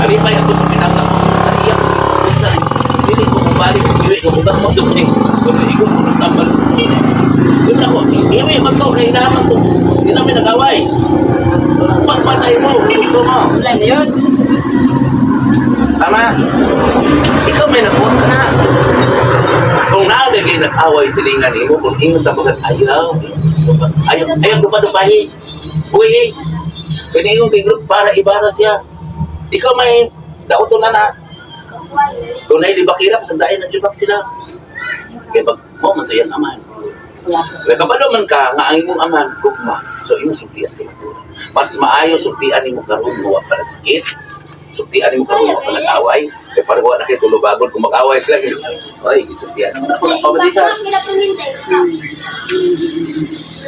Alipay ako sa pinaka ko sa iya ko sa dili ko balik dili ko utang mo dugni kung hindi ko tambal yun ako iwi man to kay naman to sila may nagaway pagpatay mo gusto mo Wala na yun. tama ikaw may nakuha na kung naagay nag-away silingan mo kung ingon tabagan ayaw dupa-dupahi buwi pinigong kay group para ibara siya. Ikaw may dauto na. Kung nailibak-ilap, sandain naglibak sila. Kaya pag mo, matuyan aman. Kaya kabalo man ka, nga ang imong aman, gugma. So, imo sultias ka matura. Mas maayo sultian imo karon mo pa ng sakit. Sultian imo karon mo pa ng away. Kaya parang wala kayo tulubagon kung mag-away sila. Ay, isultian naman ako. Pamatisa.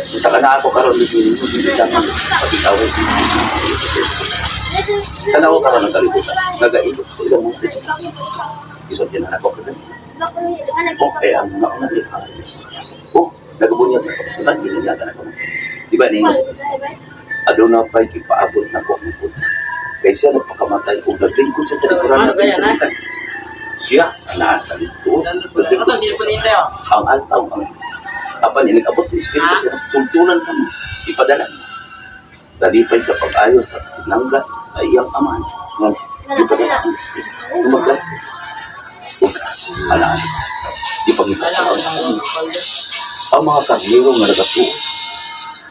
Isa ka na ako karon hindi naman pag-away. Sana ako karoon ng kalibutan. Nag-ailot sa ilang mga dito. Isot yan na ako. Okay, ang nauna din. Nagabunyag na ako. Diba? Binunyagan ako. Diba niya sa Kristo? Aduna pa'y kipaabot na ako ang puta. Kaya siya nagpakamatay kung naglingkod siya sa likuran na pinasalitan. Siya ang nasa likuran. Naglingkod siya sa ang altaw. Apan yung nag-abot sa Espiritu siya. Tultunan ka mo. Ipadala niya. Dalipay sa pag-ayos sa pinanggat sa iyang aman. Ipadala ang Espiritu. Tumagdala siya. Huwag ka. Alaan. Ipagkita ka ang mga karnero nga nagatuo.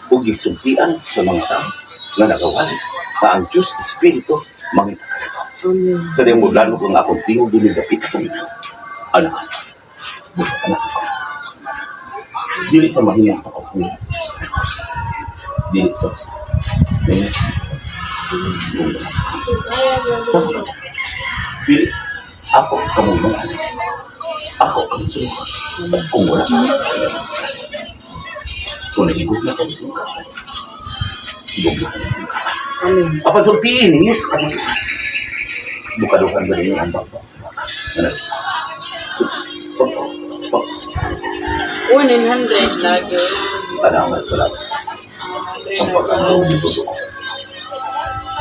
Huwag isultian sa mga tao nga nagawali na ang Diyos Espiritu mangita ka rin. Sa diyang mulano kung akong tingog dinigapit ka rin. Alakas. Busa ka na ako. Dili sa mahinang ako. Dili sa Dili. Ako kamulungan. Ako ang sumukot. Kung wala ka sa kung nagigod na kang sumukot. Igod na kang sumukot. Apan sultiin ninyo sa kanila. Bukalukan ba ninyo ang bangkang sa mga 100 lagi. Salamat. Ang pagkakaroon dito.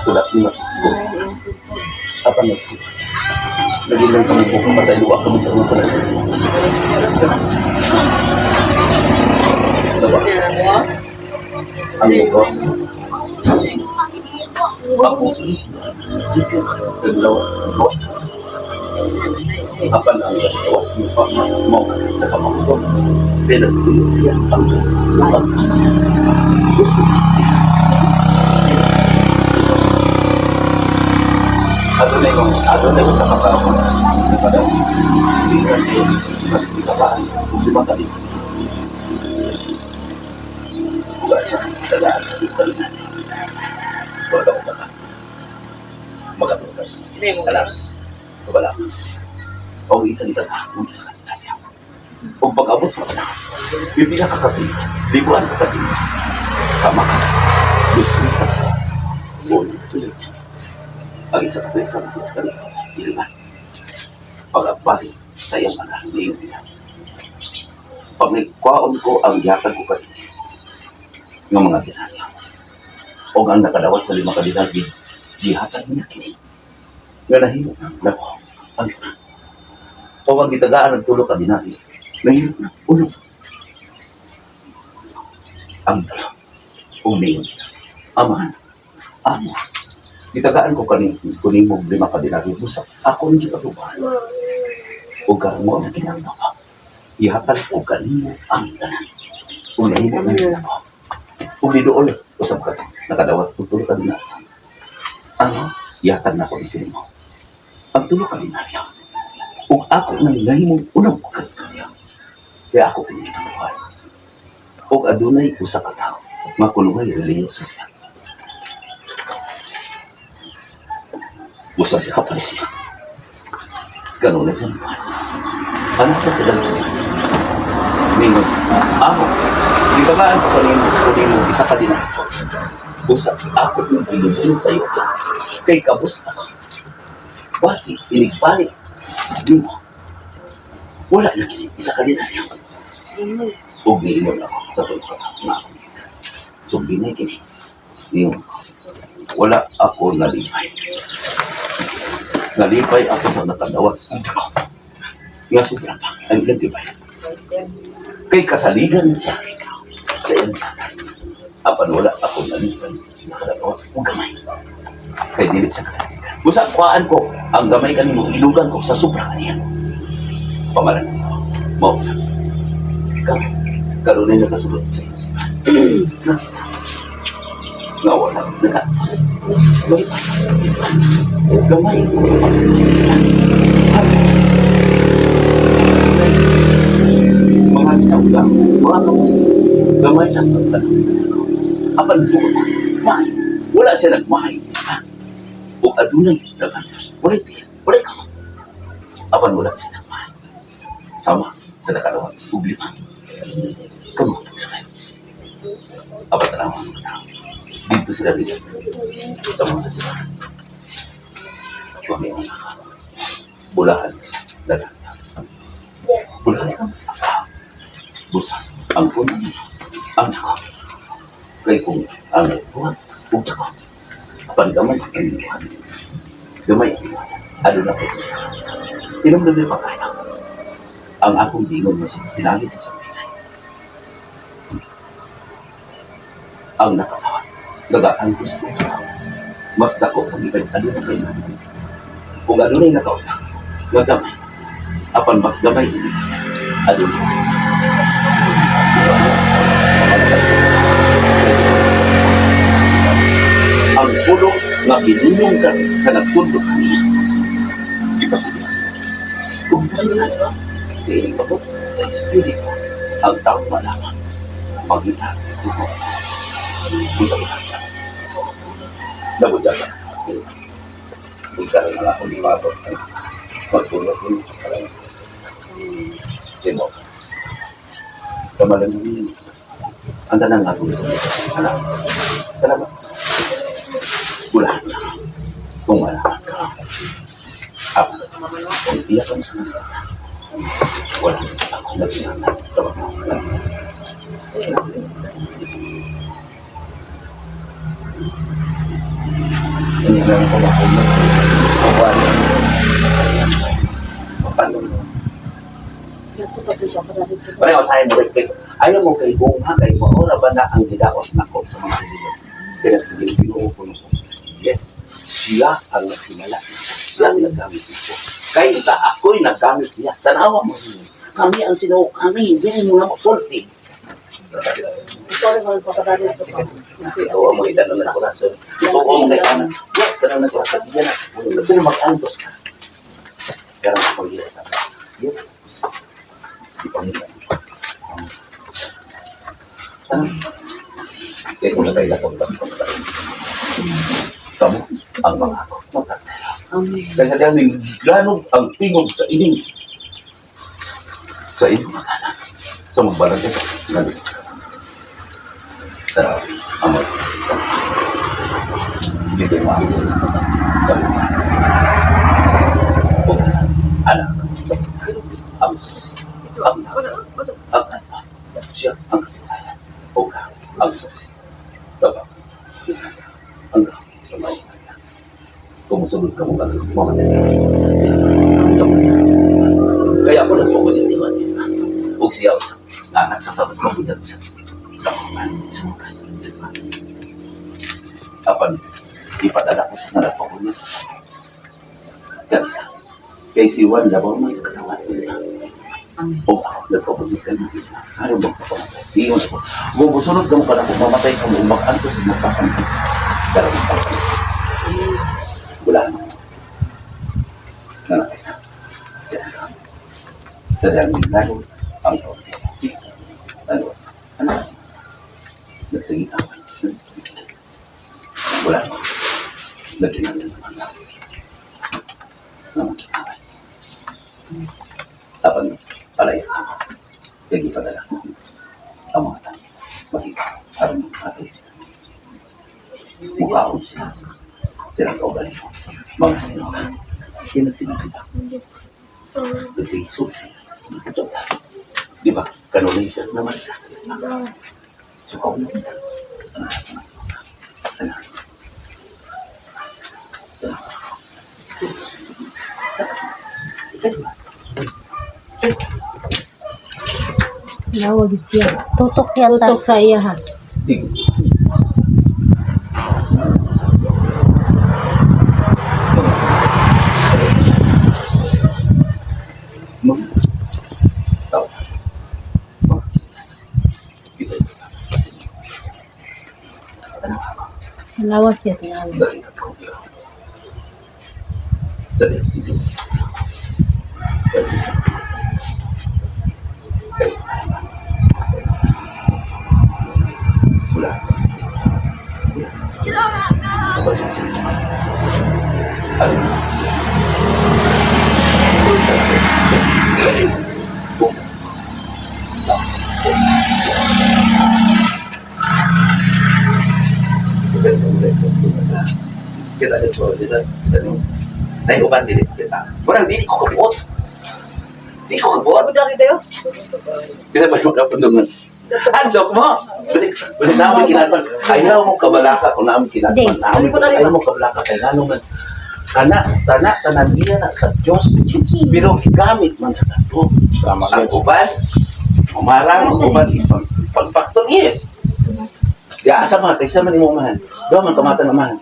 Sulat niyo. Apa na ito? Lagi lang kami po kapasay luwa kami sa mga salat. Ito ba? Ang ito. Ako. Naglawa. Boss. Apa na ang gawas mo pa mo sa pamangko. Pero yan ang gusto. Ato na yung sa kapatid. Pada singkat yun. Mas ikabaan. Kung lima kali. Buka siya. Tagaan sa ikal na. Wala ka sa ka. Magkatutan. Alam. Sabala. O isa kita ka. O isa ka. Kung pag-abot sa ka. Bibila ka kapit. Libuan ka kapit. Sama ka. Gusto ka. Buwan tuloy. Ang isa ka ito, isa ka rin. Iliman. Pag-abali sa iyang anak, may isa. Pag nagkwaon ko ang yakag ko kanina ng mga ginanya. O ang nakadawat sa 5 kadinagi, dihatag niya kini. Nga nahilot na ko ang ina. O ang gitagaan ng tulog kadinagi, nahilot na ulong. Ang dalaw. Umiyon siya. Amahan. Amo. Gitagaan ko kunin mo 5 kadinagi, busak. Ako hindi ka tubahan. O gano'n mo ang ginagawa. Ihatag ko kanino ang tanan. Unahin mo ang ginagawa. Umidool, usap ka. Nakadawat, tutulog ka din na. Ano? Ihatag na ko dito mo. Ang tulog ka din na niya. Kung ako nang nahimong unang pagkakaya, kaya ako pinipatuhan. Kung adunay usa ka tao, makulungay reliyo sa siya. Usa siya kapalis siya. Ganun na siya nabasa. Anak siya silang siya. Mingos, ako, itagaan ko kunin mo, isa ka din ako. Usa, ako yung pinutulong sa iyo. Kay kabus ako. Basi, inigbalik. Sabi mo, wala na kinit, isa ka din ako. Huwag nilimon ako sa tulog ka na ako. So, binay kinit. Wala ako nalipay. Nalipay ako sa nakadawat ang dako. Nga sobra pa, ang nagtibay. Kay kasaligan siya sa iyong tatay. Apan wala ako nalipay, nakadawat ang gamay. Kay dili sa kasaligan. Kung sa kuhaan ko, ang gamay kanimo, ilugan ko sa sobra kaniya. Pamalan ko, mausa. Ikaw, karunay nakasulot sa iyong simbahan. Nga wala, nagapos. May pagkakitan. Gamay ko ang pagkakitan. Mga tinawag, mga kapos, gamay lang ang tanong. Apan buot, mahay. Wala siya nagmahay. O adunay, nagantos. Wala tiyan, wala kamot. Apan wala siya nagmahay. Sama sa nakalawang publika. Kamot sa kayo. Apan tanawang mga tao. Dito sila dito. Sa mga tatibahan. Pamilya ka. Bulahan. Nagantas. Bulahan. Busan. Ang punang. Ang dako. Kaya kung ang nagpuan, huwag dako. Pangamay ang iluhan. Gamay ang iluhan. Ano na po siya? Inom na din pa kaya. Ang akong dingon na siya, pinagi sa sabihin. Ang nakatawad. Nagaan ko sa mga. Mas dako kung ibig ano na kayo. Kung ano na yung nakautang, nagamay. Apan mas gamay, ano na. Ang pulong na binulong ka sa nagpundo kaniya. Ipasigahan. Kung ipasigahan ba, kailing ba ko sa espiritu ang taong malaman. Magita, tuko. Kung sa kita. Nabudyaga. Ikaw na ako di mabot. Magpulot mo sa kalansis. Tino. Kamalan mo yun. Ang tanang nga po sa alam. Salamat. Bulahan ka. Kung malaman ka. Ako. Kung iyak ang sa mga. Wala. Ako nagsinana sa mga nagsinana. Hindi na lang kumakulong. Paano? Pareho sa akin, ayaw mo kay Bong ha, kay Maura ba na ang gidaos na ko sa mga kaibigan? Kaya binuo ko nung yes, siya ang nagsimala. Siya ang naggamit nito. Kaysa ako'y naggamit niya. Tanawa mo yun. Kami ang sinuo kami, hindi mo na sulti. Kasi ito ang mga ilan na nakurasyon. Ito ang mga ilan. Yes, ka na nakurasyon. Yan na. Pero mag-antos ka. Pero mag-pag-iasa ka. Yes. Ipangita. Kaya kung natay na kung kamu ang mga ako. Kaya sa daming ganog ang tingog sa ining. Sa ining mga anak. Sa magbalang ka. Amor. Dito mo ako. Anak. Ang susi. Ang anak. Siya ang kasaysayan. O ka. Ang susi. Sabak. Ang sabay. Kumusunod ka mong mga kaya ako nagpakulit naman yun. Huwag siya sa anak sa pagpakulit sa mga kastil. Kapan ipadala ko sa nagpakulit sa kaya si Juan labang may sa katawan nila. O ako nagpakulit ka na kita. Ano ba kapamatay? Iyon ako. Gugusunod ka mo ka na kung mamatay ka mo umakanto sa mga kasampan sa karamang pagpakulit. Wala naman. Nanakay na. Sa daming lalo, ang ano, nagsagit ako. Wala naman. Nagkinagin sa mga naman kinaway. Tapan palay ako. Kaya ipadala ko. Ang mga tayo. Makita. Parang makatay sila. Mukha ko sila. Silang kaugali mo. Mga sinoka. Kaya nagsinakita. Nagsigisog. Di ba? Kanulay siya na marikas. So, kaugali na. Mga sinoka. Ano? Nawag siya. Tutok yan ta sa iya ha. Tingin. Lawas siya tinawag. Kita itu kita naik uban diri kita. Orang diri kok kebuat. Di kok kebuat dari dia. Kita banyak dapat dengan. Andok mo. Kasi namin kinatpan. Ayaw mo kabalaka kung namin kinatpan. Ayaw mo kabalaka kay ganun man. Tanan dia na sa Diyos. Pero gamit man sa kanto. Ang uban. Umarang ang uban. Pagpakton, yes. Ya, asa man, kaysa man mo mahal. Doon man kamata na mahal.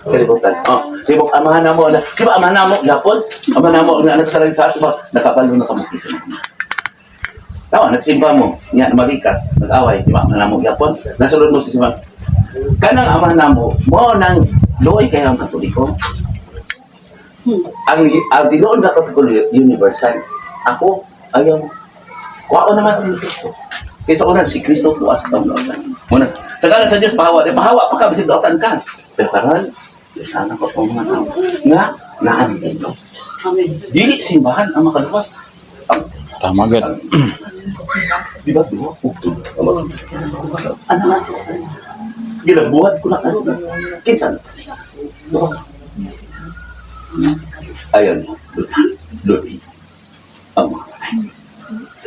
Kalibutan. Sibok amahan na mo. Di ba amahan na mo? Lapon? Amahan na mo. Anak sa rin sa ato ba? Nakapalo na kamukis. Tawa, nagsimba mo. Yan, marikas. Nag-away. Di ba? Amahan na mo. Yapon. Nasulod mo sa simba. Kanang amahan na mo. Mo nang loy kaya ang katoliko. Ang dinoon na katoliko, universal. Ako, ayaw. Wao naman ang Kristo. Kaysa una, si Kristo tuwas ang lautan. Muna, sa galan sa Diyos, pahawa. Pahawa pa ka, bisig lautan ka. Pero karan, sana ko pang mga tao nga naanigay sa Diyos. Dili simbahan ang makaluwas. Tama gud. Di ba? Duwa? Utol. Ano nga siya? Ginabuhat ko na ano. Kinsan? Duwa. Ayun. Lodi. Ang mga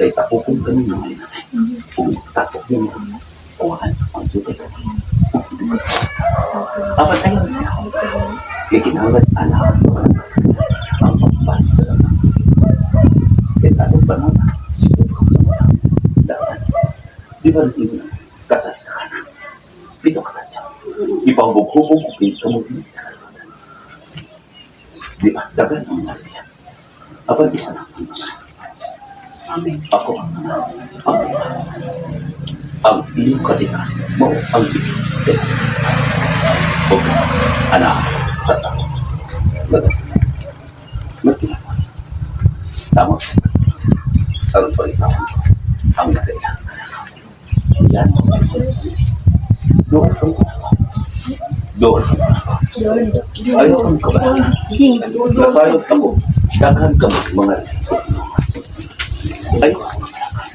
Kay tapupong kami ng mga natin. Kung tapok yung kuhaan, ang sutay kasi. Apat tayo na siya. Kaya kinawad anak ko na kasi ang pagpapit sa lamang sa kaya tanong pa naman, ito ko sa mga datan. Di ba rin yun kasal sa kanan? Dito ka na siya. Ipahubog-hubog ko pinto mo din sa kalibatan. Di ba? Dagan ang mga yan. Apat isa na ang mga. Amen. Ako ang mga. Ang inyong kasi-kasi mo ang bigay sa isa. Huwag ka, anak, sa tao. Lagas. Magkinapan. Sama. Sarang pag-itawan ko. Ang nagailan. Yan. Doon ka mo. Doon ka mo. Ayaw kang kabahan. Nasayot ako. Daghan ka mga rito. Ayaw kang kabahan.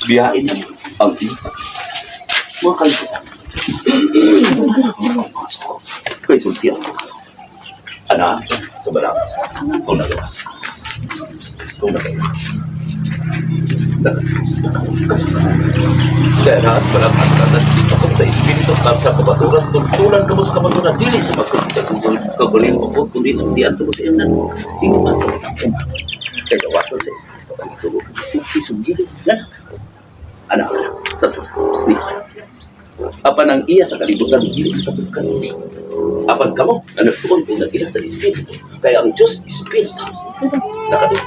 Biyain mo ang isa. Mga kalimutan. Kaya sultiyan ko. Anak, sa balangas. Kung nagawas. Kung nagailan. Kaya naas pala ang dito ko sa espiritu kam sa kabaturan tuntulan ka mo sa kabaturan dili sa magkulit sa kaguling mo po kundi sa tiyan mo sa iyan hindi man sa kitang kaya sa wato sa espiritu ka nasulo isugilin na anak sa sulo apan ang iya sa kalibutan dili sa katukan apan kamo na nagtuon kung nagila sa espiritu kaya ang Diyos espiritu nakatuon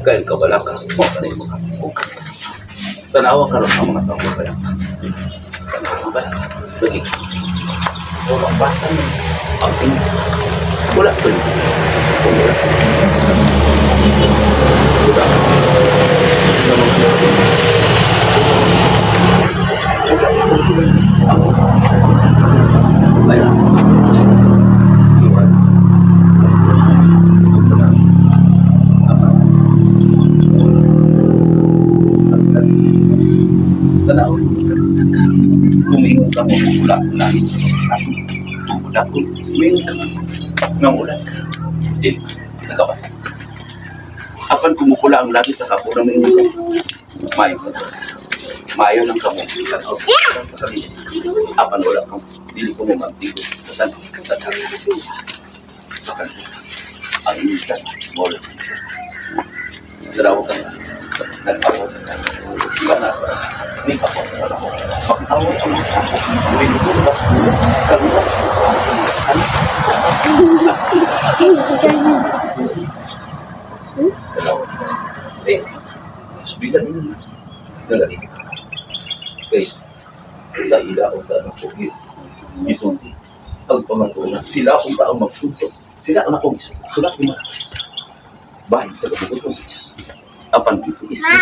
kaya kabala ka mo ka na yung mga tanawa ka rin ang mga tao kaya tanawa ba lagi o magbasa mo ang tingin sa wala ko yun wala sa mga sa ayan iwan tanaw kumingon ka mo ulak-ulangin sa mga ulak ko kumingon ka ng ulan din nagkabasa apan kumukula ang langit sa kapo na mingon ka mayo ka mayo ng kamo sa kalis apan wala kang dili ko mo magtigo sa tanong sa kanila ang initan mo lang naraw ka nagpapot iba na hindi ka po sa wala ko pag-away ang mga binigyan ka kanila bisa din nalalig kay sa ila o tanong ko isunti ang pamatunas sila kung taong magsunto sila ang akong isunto sila kung malakas bahay sa kabutong sa Diyos apan dito isip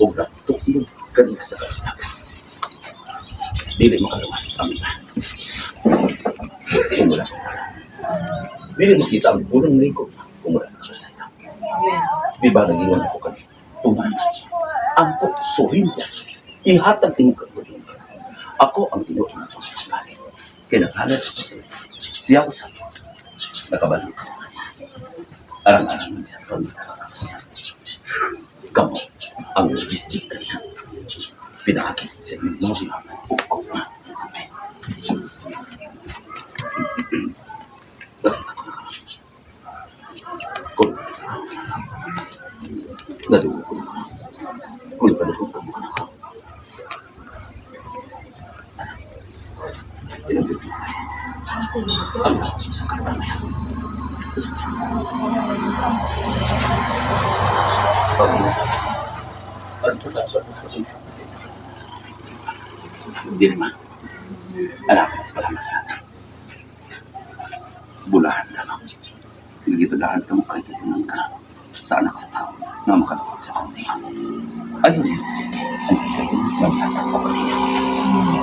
o natok yung kanina sa kalilagan dili makalawas ang iba kung wala dili makita ang unang lingkod kung wala nakasaya di ba nag-iwan ako kami tuman ampok surinda ihatag timog kaguling ka ako ang tinuod ng pangkalit kinakalat ako sa ito siya ko sa nakabalik arang-arang siya kung nakakapos niya kamo ang logistic kanya pinahagi sa inyong mga binaman amen kung nadugod ko kung napadugod ko mukha na ako pinagod mo ang lakas sa karamihan hindi naman anak ko sa palang masaratan bulahan ka lang pinagitulahan ka mo kahit inunan ka sa anak sa tao na makatapag sa kanila ayun yung sige ang kayo magtatakbo ka niya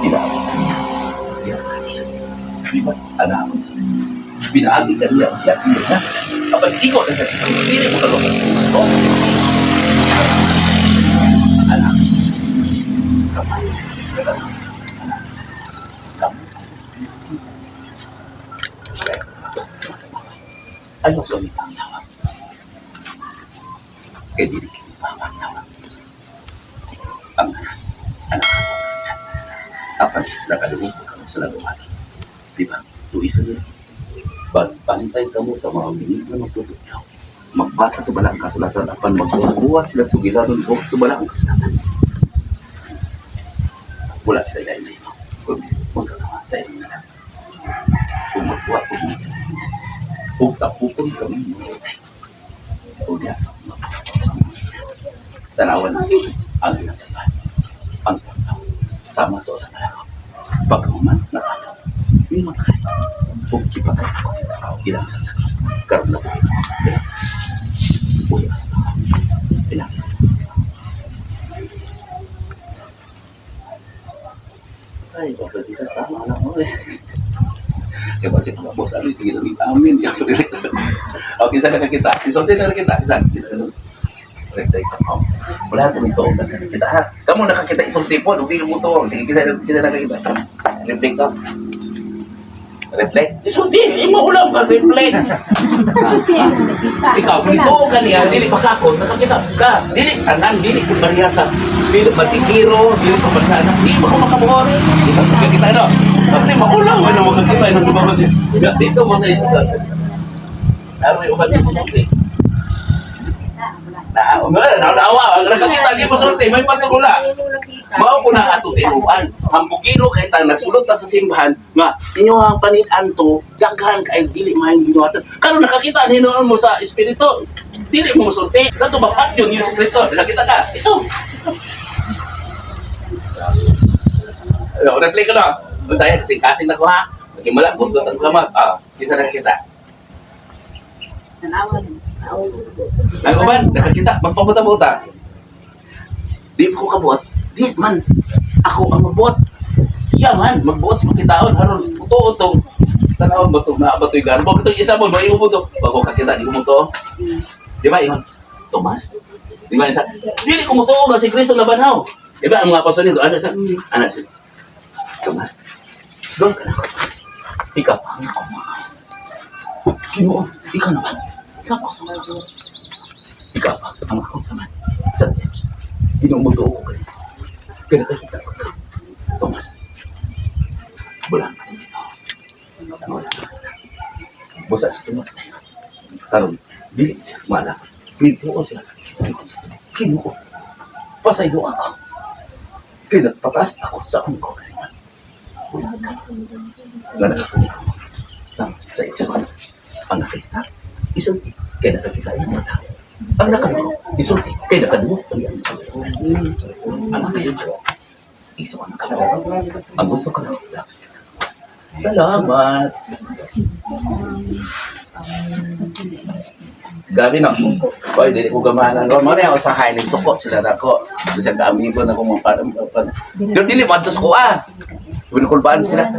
inaabot ka niya iyak ka niya di ba anak ko sa sige binaagi ka niya iyak niya kapag ikaw ang kasi hindi mo kalungan anak kapag kapag Ayaw sa ulit ang tawag. Kaya di rin ang tawag. Ang anak ka sa kanya. Apan, nakalimutan ka sa laluhan. Di ba? Tuisan nila. Pantay ka mo sa mga binig na magtutugyaw. Magbasa sa balang kasulatan apan magbuhat sila sa gilanon o sa balang kasulatan. Wala sila dahil na ito. Kung magkakawa sa inyo sila. Kung magbuhat po sila sa inyo. Kung tapupon kami mga itay. Kung yasa tanawan ang ilang sabat. Ang tanaw. Sama sa balang. Pagkaman na tanaw. May mga kain. Kung kipatay ako dito. Ilang sa krus. Karoon na po. Ilang. Uya sa mga. Ilang isa. Ay, bakit isa sa mga mo eh. Kaya ba siya pagabot ano, sige na amin. Okay, saan nakakita? Isulti na nakakita. Saan? Wala natin ito. Kasi nakakita ha. Kamu nakakita isulti po. Hindi mo ito. Sige, kisa nakakita. Reflect ka. Reflect? Isulti. Imo ulam ka. Reflect. Ikaw, pinito ka niya. Dili pa kako. Nakakita ka. Dili tanan. Dili kung bariyasa. Dili pa tikiro. Dili pa bariyasa. Di ba ko makabuhor? Di ba kita ano? Sabi maulang. Ano makakita? Dito mo sa ito. Ano yung ubat mo sa ito? Naawa. Ang nakakita. Di mo sa ito. May patulula. Mao po na ato tinuan. Ang bugiro kay tang nagsulod ta sa simbahan nga inyo ang panitan to daghan kay dili mahing binuhatan. Karon nakakita hinuon mo sa espiritu. Dili mo musulti. Sa tubapat yun Yesus Kristo. Nakita ka. Iso. Reflect ka na. Masaya kasing-kasing na ko ha. Magimala gusto tan kamat. Kisa nakita. Naguban, nakakita magpabuta-buta. Di ko kabuot. Di man, ako ang magbuhat. Siya man, magbuhat sa makitaon. Haron, uto-utong. Tanawang bato na bato yung garbo. Ito isa mo, may mo to. Bago kakita, di ko mo to. Di ba yun? Tomas? Di ba isa? Di ko mo to nga si Kristo na banaw. Di ba ang mga paso nito? Ano sa? Ano si Tomas? Doon ka na ako, Tomas. Ikaw pa ang ako mga. Kinuon, ikaw na ba? Ikaw pa. Ikaw pa ang akong saman. Sa tiyan. Inumuto ko kayo. Kaya nakakita ko ka. Tomas. Bulang ka dito. Wala ka. Busa si Tomas na yun. Karoon, bilik siya. Mala. Mintuon siya. Kinuko. Pasay doon ako. Pinagpatas ako sa akong kaugalingan. Bulang ka. Nga nakakita ko. Sa itsuan. Ang nakita. Isang tip. Kaya nakakita yung mata. Ang nakalimutan, isulti, kaya nakalimutan yan. Ang nakalimutan, iso ang nakalimutan. Ang gusto ka lang. Salamat. Gabi na. Hoy, dili ko gamahanan. Mo na ako sa hain, nagsuko sila na ako. Kasi ang amigo na kumamparan. Pero dili mo atos ko Binukulbaan sila.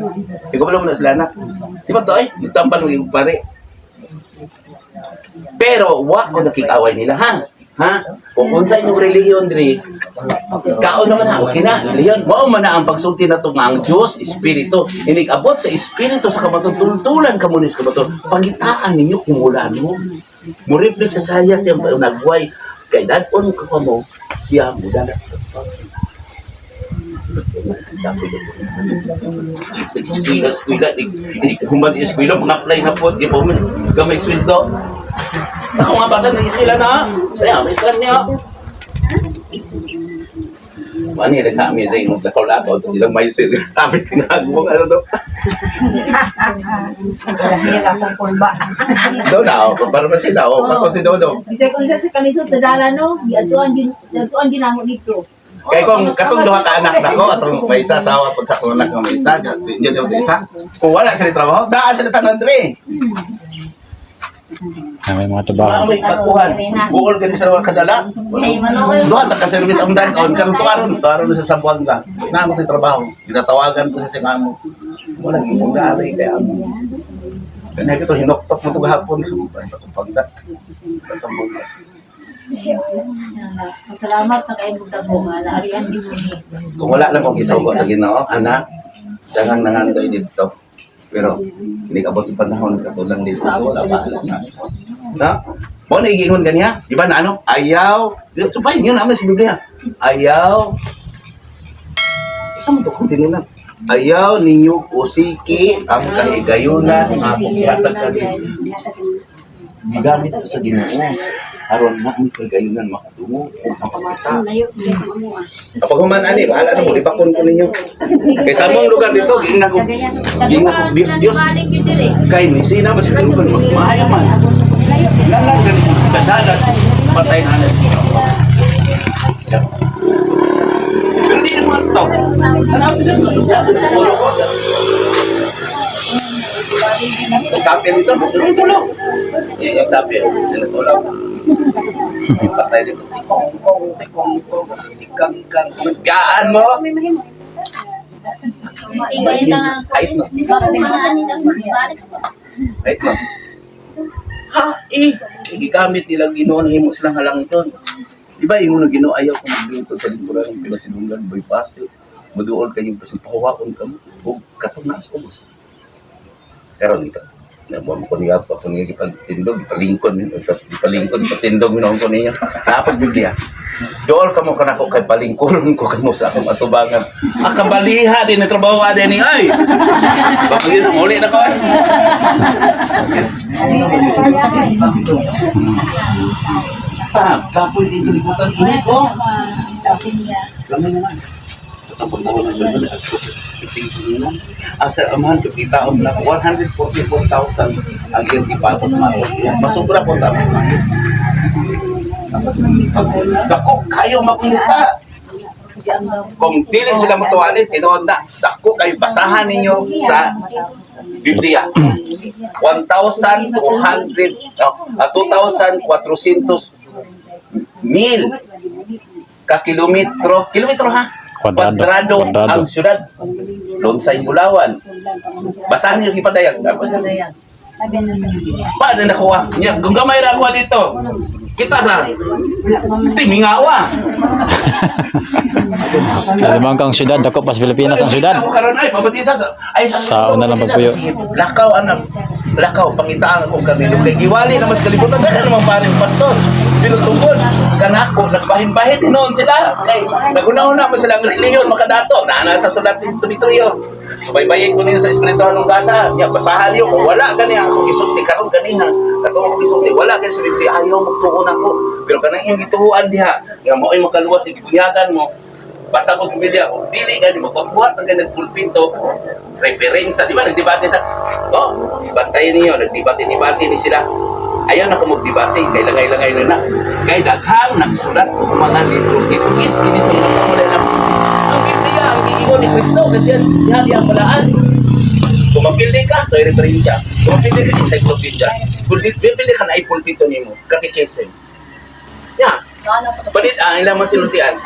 Ikaw pala muna sila na. Di ba ito nagtampan mo yung pare. Pero wa ko nakikaway nila ha. Kung unsa inyong relihiyon diri, kaon naman ha, okay na, relihiyon. Mao man na ang pagsulti na to nga ang Dios espiritu. Inig-abot sa espiritu sa kamatutultulan kamunis kabaton. Pangitaan ninyo kung wala no. Mo reflect sa saya siya nagway kay dadon ka mo siya mo dagat. Eskwela, humad eskwela, mga-apply na po, di po, gamay sweldo. Ako nga bata, nag-eskwela na, kaya, may Islam niya. Mani, kami rin, nakaw-lakaw, silang may sila, kami tinagmong, ano to? Hirap ang kulba. Daw na, para ba siya daw, patong si daw daw. Ito kung sa kanito sa dala no, atuan ginamo dito. Kaya kung katong duha ka anak nako, atong may isa sawa pag sa kong anak nga may isa, yun yung isa. Kung wala sila trabaho, daan sila tanan dre. May mga Wala trabaho. may kapuhan. Buol ka ni sa mga kadala. Duha ta ka service ang danon karon tuaron sa sabuan ka. Na mo trabaho. Ginatawagan ko sa singamo. Wala gimong dali kaya amo. Kanya kito hinoktok mo to gahapon pagda. Sa mga Salamat sa kayo mo nga naarian dito. kung wala lang kong isugo sa Ginoo, anak, dangang nangandoy dito. Pero, hindi abot sa panahon, katulang dito. Wala ba? Na? Mo na igingon kaniya? Di ba na ano? Ayaw. Sumpahin yun naman sa Biblia. Ayaw. Saan mo ito kung tinunan? Ayaw ninyo usiki ang kahigayunan nga pagkatag kami. Gigamit ko sa Ginoo. Aron na ang kahigayunan makadungo o mapakita. Kapag human ani, bahala na mo, ipakon ko ninyo. Kaya sa mong lugar dito, gina ko Diyos. Kay ni sina mas lugar maayo man. Lalang ganito sa kadalat, patay na natin. Pero di naman ito. Ano sila? Tulog ko. Champion dito, tulog. Yung champion, tulog. Patay dito. Tikong, tikang, biyaan mo. Height mo. Height mo. Ha, gigamit nilang Ginoo ng imo silang halang ito. Diba, yung mga Ginoo ayaw kung maglingkod sa lingkuran ng pinasinungan, bypass, maduol kayong pahawaon ka mo, o katunas ko mo. Pero dito, nabuhan ko niya pa kung ipagtindog, ipalingkod, ipatindog, minahon ko niya. Napag Biblia, dool ka mo kanako kay palingkuron ko kamo sa akong atubangan. Kabaliha din, natrabaho ka din ni, ay! Pagpagin sa muli na ko, ay! Kapoy dito liputan ini ko. Kami naman. Tapos sa amahan kita na 144,000 ang iyong ipatot mato. Masubra po tapos mahal. Dako kayo makunita. Kung dili sila matuwanin, tinood na. Dako kayo basahan ninyo sa Biblia. 1,200 2,400 mil kilometro ha? Kwadrado ang syudad. Lonsay, Bulawan. Basahan niyo sa Ipadayag. Paano nakuha? Kung gamay na kuha dito, kita na. Timingawa. Alamang kang syudad, dako pas Pilipinas ang syudad. Sa una lang pagpuyo. Lakaw, anak. Lakaw, pangitaan akong kanilo. Kay giwali na mas kalibutan. Dahil naman paring pastor. Pinutungkol. Kanako, nagbahin-bahin. Noon sila. Kay, naguna-una mo silang reliyon, makadato. Naana sa sulat ng Tumitrio. Subaybayin ko niyo sa espiritual ng gasa. Niya, basahan niyo. Kung wala ganyan, kung isulti karon ganiha. Katong kung isulti, wala ganyan sa Biblia. Ayaw magtuon ako. Pero kanang iyong gituhuan diha. Nga mo ay makaluwas, ibunyagan mo. Basta ko Biblia, kung dili ka, magpagbuhat ng ganang pulpito, referensya, di ba? Nagdebate sa, bantayan niyo, nagdebate-debate ni sila. Ayaw na ka mag-debate, kay langay-langay na na. Kay daghang nagsulat o mga libro, itugis kini sa mga tao na ang Biblia, ang iingon ni Kristo, kasi yan ang palaan. Kung mapili ka, ito ay referensya. Kung mapili ka, encyclopedia. Kung bibili ka na ay pulpito niyo mo, katikism. Yan. Palit ilang mga sinuntian.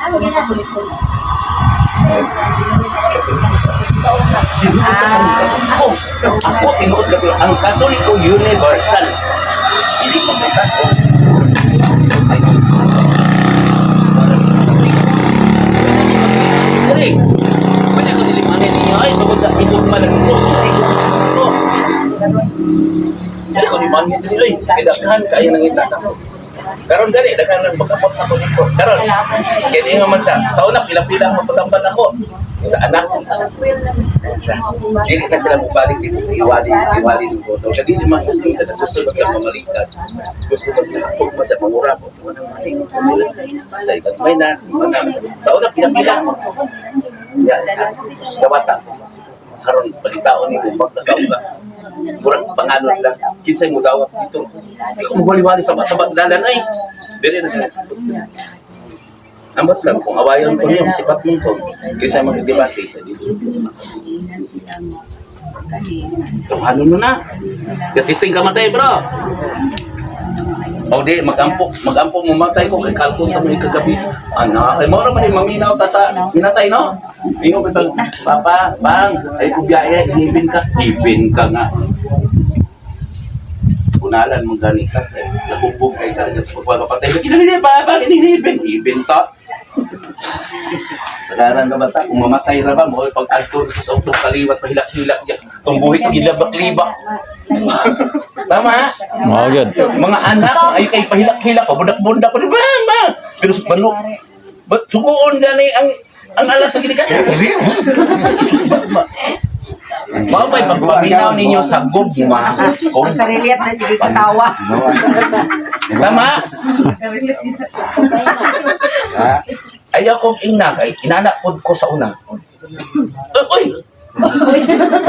Ako tinuod ka ang Katoliko Universal. Hindi ko bukas ko. Dali. Pwede ko nilimanin ninyo. Ay, tungkol sa ibog malagpo. Pwede ko nilimanin ninyo. Ay, kailangan kaya nang itata. Karon gani daghan nang magkapot ako dito. Karon kini nga man sa una pila-pila ang magpatamban ako sa anak. Dili na sila mobalik dito iwali dito. Kasi di man kasi sa susunod ka pamalikas. Gusto mo sila pag masa mangura ko nang mali. Sa ikang may na sa una pila-pila. Ya sa bata. Karon balitaon ni bumbak na ka. Kurang pangalan lang. Kinsay mo dawat dito. Hindi ko mabaliwali sa baglalan ay. Dili na sila. Amot lang, kung awayan ko niyo, sipat mo ko. Kaysa mag-debate. Tuhalo mo na. Katisting ka matay, bro. O di, mag-ampo mo matay ko. Kay kalkon ka mo ikagabi. Anak, ay mo naman yung maminaw ta sa minatay, no? Ingo bitang, Papa, Bang, ay kubiyaya, inibin ka. Ibin ka nga. Punalan mong gani ka. Nakubog kay ka. Pagpapatay ka. Kinahili, Papa, inibin. Ibin ta. Sagaran ka bata, kung mamatay ra ba mo, pag-alto sa utong kaliwat, pahilak-hilak niya. Itong buhay ko, gilabak-libak. Tama? Mao gyud. Mga anak, ay kay pahilak-hilak, pabudak-bundak pa. Mama! Pero balo, ba't suguon gani ang alas sa ginikan? Mao pa'y pagpaminaw ninyo sa gugma. Kung Kareliat na sige katawa. tama, ayaw kong ina, kay inanak pod ko sa una. Uy!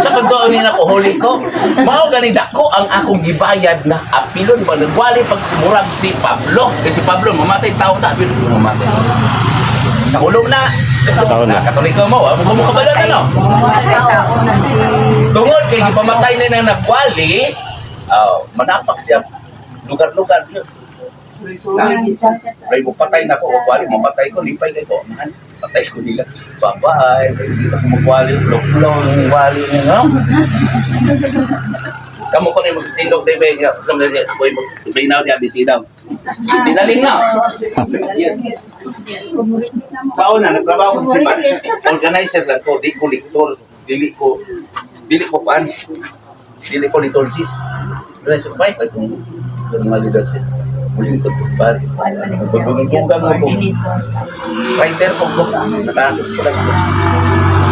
Sa pagdoon nila ko, huli ko, mao gani dako ang akong gibayad na apilon ba nagwali pag murag si Pablo. Kasi si Pablo mamatay tao na, apilon mamatay. Sa ulong na. Sa una. Katoliko mo, mo kabalo na no? Tungod kay gipamatay na nang nagwali, manapak siya lugar-lugar yun. May mo patay na ko, wali mo patay ko, lipay kay ko. Man, patay ko nila. Bye-bye, hindi na ko magwali, lok-lok, wali niya, no? Kamu ko na yung magtindog tayo ba niya, ako yung magtinaw niya, busy daw. Nilaling na. Sa una, nagtrabaho ko sa Siman. Organizer lang ko, di ko liktor, dili ko liturgis. Organizer ko, ay kung sa mga leadership, muling ko ito, pari. Pagbugang mo ko. Writer ko ko, nakasok ko lang ko.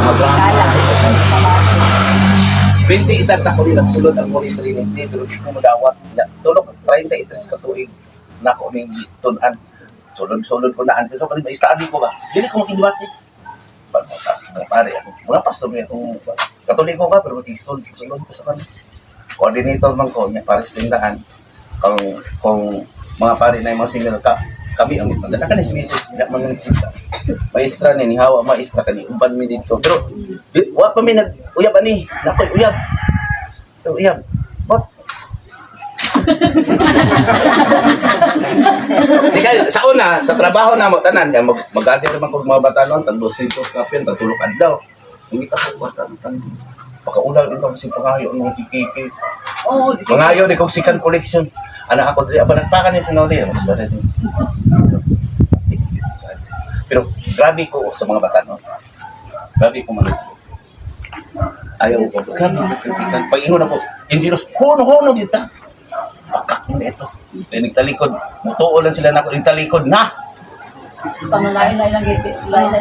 Mga 20 edad na ko rin nagsulod ang Holy Trinity, pero di ko madawat. Tulog, 33 katuig na ko ning tunan. Sulod ko naan. Kasi pati ma-study ko ba? Hindi ko makidibati. Pagkakas na pare. Mga pastor niya kung katoliko ka, pero mag-sulod ko sa kanila. Coordinator man ko, niya pares tindahan. Kung mga pare na yung mga single ka, kami ang magdala ka na si Mrs. Hindi man nang kita. Maestra ni Hawa, maestra ka ni umpan mi dito. Pero, wa pa mi nag-uyab ani. Nakoy, uyab. Uyab. What? Di kayo, sa una, sa trabaho na mo, tanan, mag-ati naman kung mga bata noon, tag 200 kapin, tag tulukan daw. Hindi ka po, pakaulang ito kasi pangayo ng kikiki. Pangayo di kong second collection. Anak ako dali, aba nagpakan niya sa Noli. Basta rin. Pero grabe ko sa mga bata, no? Grabe ko man. Ayaw ko. Grabe ko kritikan. Pag-ingon ako, Injilos, huno dito. Bakak mo ito. Kaya nagtalikod. Mutuo lang sila na ako. Nagtalikod na.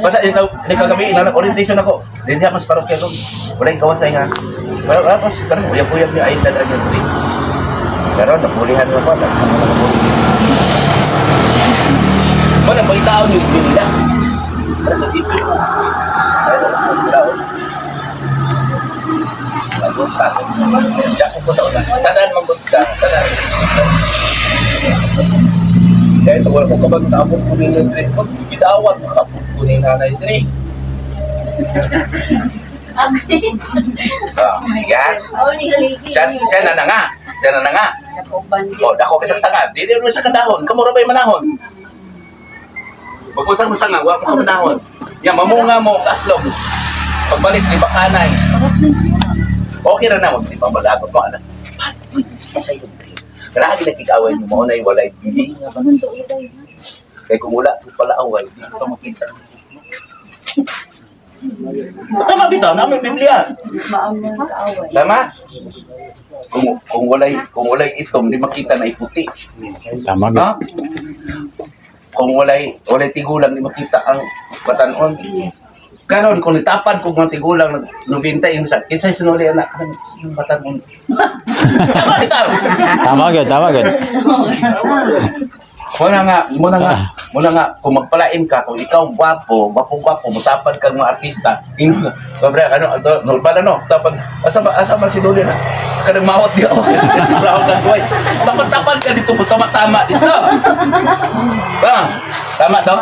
Basta ito, kagabi, orientation ako. Hindi ako sa parokya doon. Wala yung kawasay nga. Pero parang uyab-uyab niya ay dalaan niya doon. Pero napulihan nga pa. Nakapulis. Mana bagi tahu ni bila ada sedikit ada masih tahu aku tak jangan kau saudara tadan membuka tadan jadi tu kalau kau bagi tahu kuning ni pun kita awak aku kuning nana ini ya saya nana oh dah kau kesak-sakat dia dulu sa kadahon kamu rabay manahon. Pag-usang mo sanga, wala mo kamanahon. Yan, mamunga mo, kaslog. Pagbalik, di ba kanay? Okay na naman, di ba malabot mo, anak? Paano, masayon kayo. Kaya nagkikaway mo, maunay, walay, hindi nga ba? Kaya kung wala, pala away, hindi ko makita. Tama bitaw, namin Biblia. Tama? Kung walay itom, di makita na iputi. Tama Ha? Kung walay tigulang, di makita ang batanon. Karon kung nitapad kung mga tigulang, nubinta yung sa kinsay sinuli anak yung batanon. Tama bitaw. Tama gud. Muna nga, kung magpalain ka, kung ikaw gwapo, matapad kang mga artista, sobre, normal tapad, asa ba si Dolly na, kanang mawat di ako, kasi tawag na kuway, tapad ka dito, tama dito. Tama to?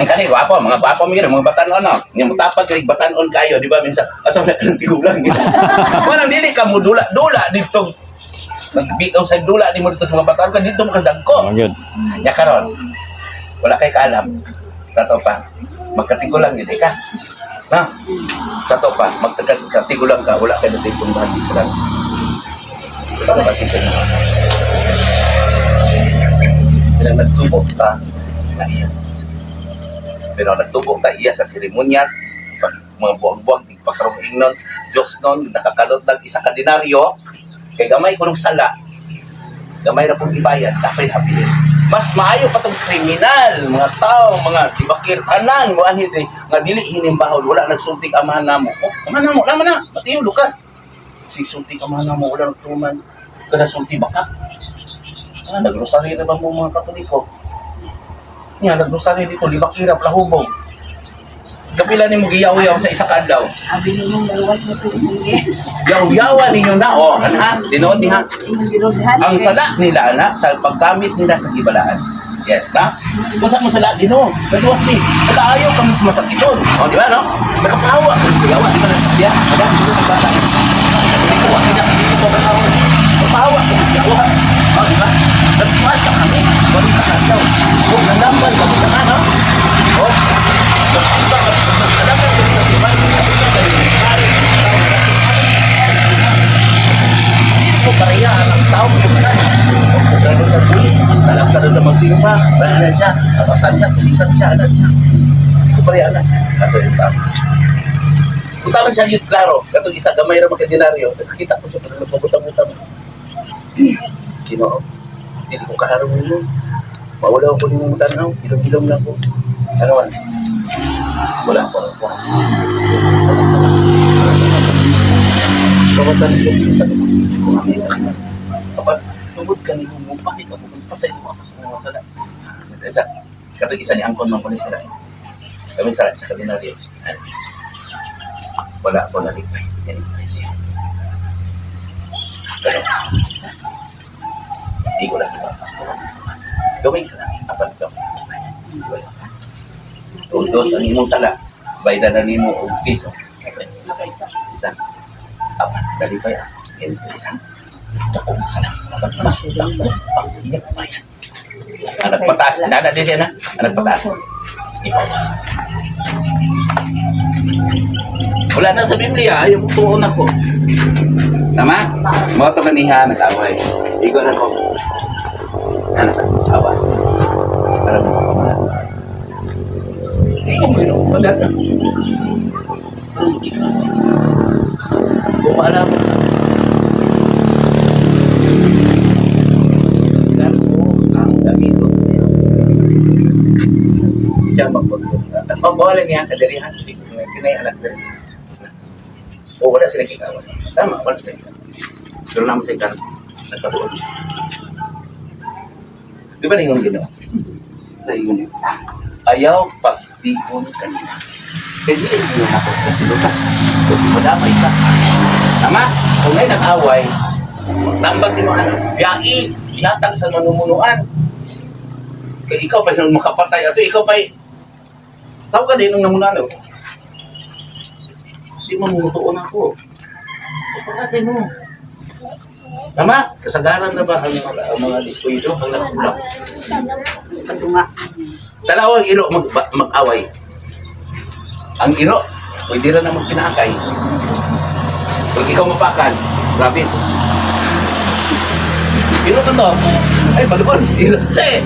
Ang kanil, mga gwapo, mga batanon, yung matapad ka, batanon kayo, di ba, minsan, asa na kanang tigulang, walang dili ka mo dula dito, nagbitaw sa dula di mo dito sa mga bataon ka dito mo kadagko. Tama gud. Ya karon. Wala kay kaalam. Sato pa. Magkatigulang gid ka. Na. Sato pa, magkatigulang ka wala kay natay kung bahagi sa lang. Para makita niyo. Ilang nagsubo ka na iyan. Pero nagtubo ta iya sa seremonyas, mga buwang-buwang, tigpakarong ingnon, Diyos nun, nakakalot ng isa ka dinaryo, kay gamay ko ng sala, gamay na pong ibayad, dapat habilin. Mas maayo pa tong kriminal, mga tao, mga tibakir kanan, mga hindi, nga dili hinimbahol, wala nagsulting amahan namo. Oh, amahan namo, naman na, Mateo, Lucas. Si sulting amahan namo, wala nagtuman, kada sulti baka. Nagrosary na ba mo mga Katoliko? Nga, nagrosary dito, libakira, plahubog. Kapila ni mo giyaw-yaw sa isa kadlaw. Abi ni mong dalawas na tubig eh. Yaw-yawan ninyo na, o, anha, tinood niha. Imong ginodhan. Ang sala nila, ana, sa paggamit nila sa gibalaan. Yes, na? Kung saan mo sala, dino, naluwas ni, nag-aayaw kami sa masakiton. O, di ba, no? Nakapahawa, kung sa yawa, di ba, nagsabihan, madami ko sa bata. Hindi ko, hindi ko kasawa. Nakapahawa, kung sa yawa. O, di ba? Nagpuasa kami, balik ka kadlaw. O, nandaman, kami na, no? O, nagsimba kami, nagkadagan kami sa simbahan, hindi ko parehaan ang taong kumisan. Pagkano sa pulis, talaksan sa magsimba, bahala siya, apasan siya, tulisan siya, anak siya. Hindi ko parehaan na. Ito yung tao. Kung tama siya yun, klaro, katong isa gamay na magkadinaryo, nakakita ko siya pag nagpabutang-butang. Sino? Hindi ko kaharong nyo. Mawala ako ng tanaw, ilong-ilong lang ko. Ano man? Wala ko. Pagkatan ko sa kapag tungod ka ni mong panik ako, pasay mo ako sa mga sala. Isa, katong isa ni Angkon man ko ni sila. Kami sa kabinaryo. Wala ako nalipay. Yan yung presyo. Pero, hindi ko na sa baka. Gawin sila. Apan ka. Dos ang imong sala. Bayda na ni mo og piso. Isa. Apan, nalipay ako. Yan yung isang. Dako mo sala. Apan, mas dako. Ang iyak pa yan. Anak patas. Inana din siya na. Anak patas. Ipatas. Wala na sa Biblia, ayaw mo tuon ako. Tama? Mga ito maniha, nag-away. Igo na ko. Ano sa awa? Alam mo ako na. Hindi ko mayroon. Magat na. Pero magkita. Kung maalam mo. Ilan mo ang gamito sa'yo. Siya magpagpunta. At mabawalan niya, kadarihan. Siguro na tinayanak na rin. O wala sila kikawan. Tama, wala sila kikawan. Pero naman sa ikan, nagpatuloy. Di ba na yung ginawa? Sa iyo yun. Ayaw pagtikon kanina. Pwede yun ako sa silutan. Kasi madamay ka. Tama? Kung ngay nag-away, magtambag din mo anak. Biyai, ihatag sa manumunuan. Kaya ikaw pa yung makapatay. Ato ikaw pa tawag ka din ng namunano. Hindi mamutuon ako. Pagkatay mo. Tama? Kasagaran na ba ang mga dispuito? Ang nakulak? Pagdunga. Talawang iro mag-away. Ang iro, pwede rin na magpinakay. Kung ikaw mapakan, labis. Iro ka to. Ay, pagkakon. Iro. Say!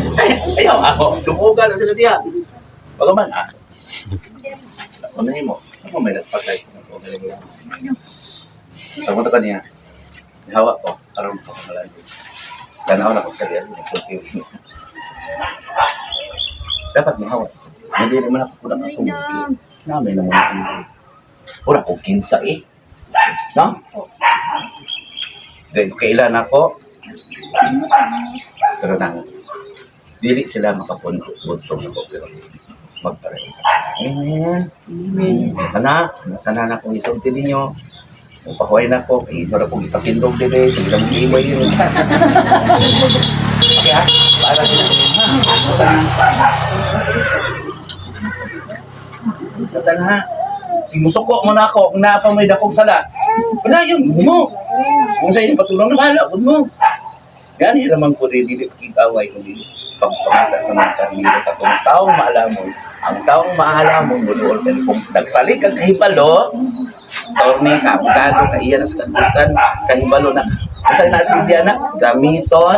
Ayaw, ako. Lumugan na sila diya. Pagaman, unahin mo. Ako may nagpatay sa mga pagkakalimulas. Sa mga ka niya, hawa ko, karoon ko malalagos. Tanaw na ko sa liyan, nagsulti. Dapat mahawa siya. Hindi naman ako kulang akong bukid. Namin naman akong bukid. Wala akong kinsa eh. No? Kailan ako, pero nang dili sila makapunto ako, pero magparay. Amen. So, kana na kung isulti ninyo, pahuay na ko, ito na kong ipakindog din eh, sige lang iiway yun. Okay ha? Para sila. Satan ha? Simusuko mo na ako, kung naapa may dakong sala. Wala yun, huwag mo. Kung sa inyo patulong na bahala, huwag mo. Yan, hiramang ko rin, dili pakig-away, kundi pagpamata sa mga karniro. Kung taong maalamon, ang taong maalamon, budool ka kung nagsalik ang kahibalo, torne ka, abogado ka, iyan na sa kagutan, kahibalo na. Kung sa'yo nasa Biblia na, gamiton,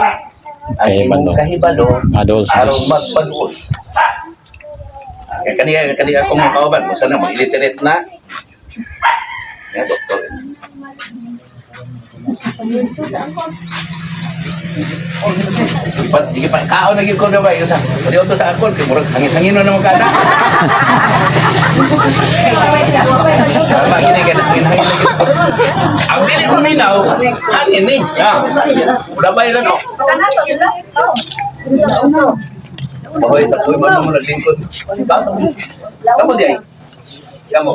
ang imong kahibalo, Adults. araw magpaluos. Kaya akong mga kauban, kung saan na, mag-illiterate na. Yan, doktor. Di pa, kaon na yun ko na ba? Yung sa, pwede ko sa alcohol, kaya murag hangin-hangin na naman kada. Tama, hangin na yun. Ang dili paminaw, hangin eh. Wala ba yun, no? Bahoy, sa kuwi ba mo naglingkod? Kamu di ay? Kamu?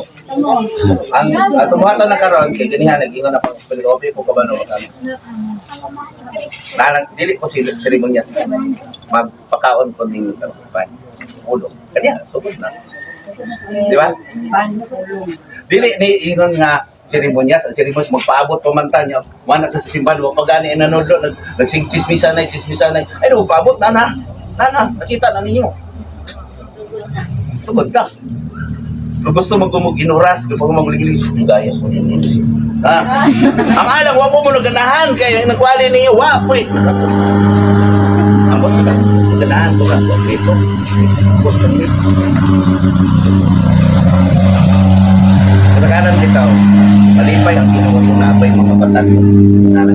Ang tumuhato na karon kay ganihan nag-ingon na pang spellope ko kabano ka. Dili ko si seremonya siya. Magpakaon ko ning pan. Ulo. Kanya sugod na. Di ba? Dili ni ingon nga seremonya sa seremonyas magpaabot pamantan niyo. Mana sa simbahan wa pagani nanodlo nagsing-chismisan ay. Ay no paabot na. Nakita na ninyo. Sugod ka. Kung gusto magkumog inuras, kapag magliglig, gaya ko yun. Ang alam, wapo mo naganahan, kaya nagwali niyo, wapo eh. Ambot ka, naganahan ko ka, dito. Bus ka dito. Kasakanan kita, malipay ang ginawa ko na apay mga batan.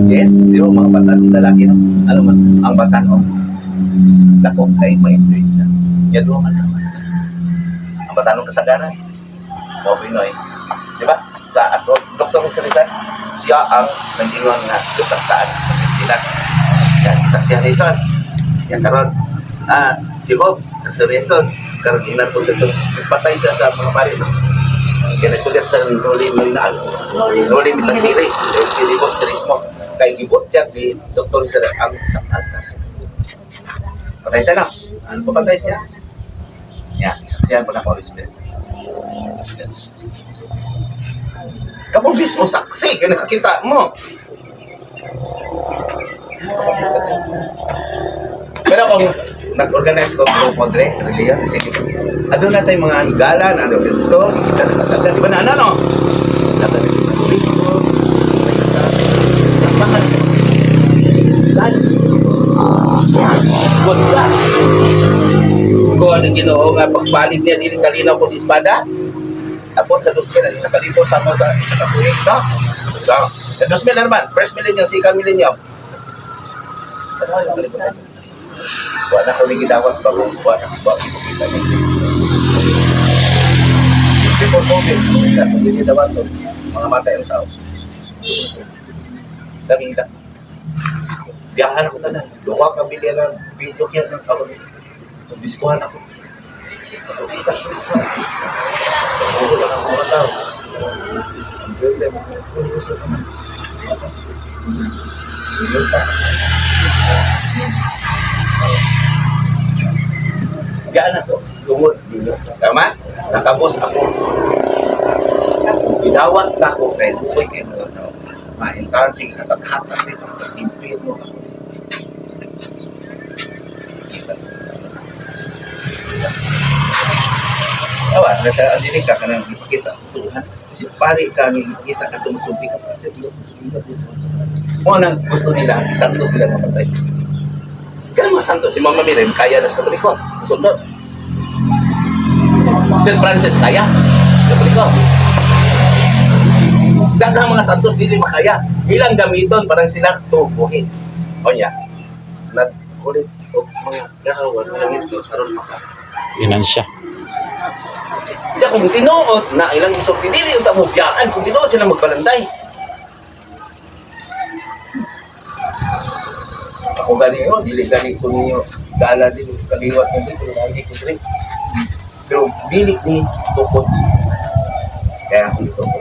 Yes, di ba, mga batan, lalaki, no? Ano man, ang batan, oh. Dako, kay may influenza. Yado man naman. Ang batan ng kasagaran. O Pinoy. Di ba? Sa Dr. Rizal, siya ang nag-ingon nga Dr. Saan. Pinas. Yan, isaksihan ni Jesus. Yan karon. Si Bob, Dr. Jesus. Karon inan po sa patay siya sa mga pari. Kaya nagsulat sa Noli Mitagpili. Filibos Terismo. Kay gibot siya ni Dr. Rizal ang altar. Patay siya na. Ano pa patay siya? Yan, isaksihan po na Holy Spirit. Kamu mismo saksi kaya nakakita mo. Pero kung nag-organize ko ng Padre, reliyon, sige. Ano na tayong mga higalan, ano dito, kita nakatagal, di ba na ano? Nagalit ng Kristo, bakit? Lalos. Good ka. Kung ano ginoo nga pagpalit niya, hindi kalinaw kung ispada. Tapos sa 2000, isa kalito sama sa isa kapuhin, no? Sa 2000 na naman, first millennium, si millennium. Ano yung kalimutan? Wala ko rin gidawat bago ipukita niya. Before COVID, wala ko rin gidawat to. Mga matay ang tao. Dami lang. Biyahan ako tanan. Luwa ka bilya ng video kaya ng tao. Diskuhan ako. Ikas ko diskuhan. Oo lang ang mga tao. Ang problema. Kung gusto ka man. Iluta. Gana ko. Tungod din yun. Tama? Nakabos ako. Idawat na ako. Kaya bukoy kayo mga tao. Maintahan sing hatat-hatat dito. Impir mo. Awa, nasa andinig ka ka nang ipakita Tuhan. Kasi pari kami kita ka tumusumpi ka pa. Kung anong gusto nila, isanto sila mamatay. Kaya mga santo, si Mama Miriam, kaya na sa Katoliko. Sundot. St. Francis, kaya. Katoliko. Dahil ang mga santos, hindi makaya. Ilang gamiton, parang sila tubuhin. O niya, nagkulit o mga gahawan, walang ito, karoon maka. Ginansya. Kaya kung tinuot na ilang isok, hindi rin ito mubiyaan, kung tinuot sila magbalantay. Ako gani yun, dili-gani ko ninyo, gala din, kaliwat mo dito, lagi ko rin. Pero dili ni tukot. Kaya ako dito ko.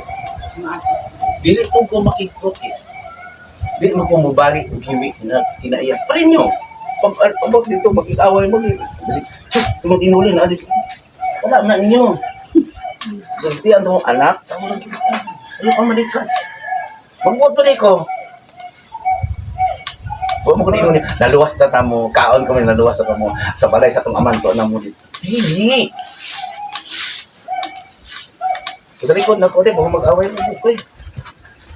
Dili po ko makikokis. Dili mo ko mabalik o hiwi na inaiyak. Parin nyo! Pag dito, mag-iaway mo. Kasi, tumag-inuli na dito. Wala na ninyo. Ganti ang itong anak. Tama lang kita. Ayaw pa malikas. Magbuot pa di ko. Huwag mo ko na naluwas na tamo. Kaon ko may naluwas na tamo. Sa balay sa itong aman ko na mo dito. Sige! Sa likod na ko, di. Huwag mag-away mo dito eh.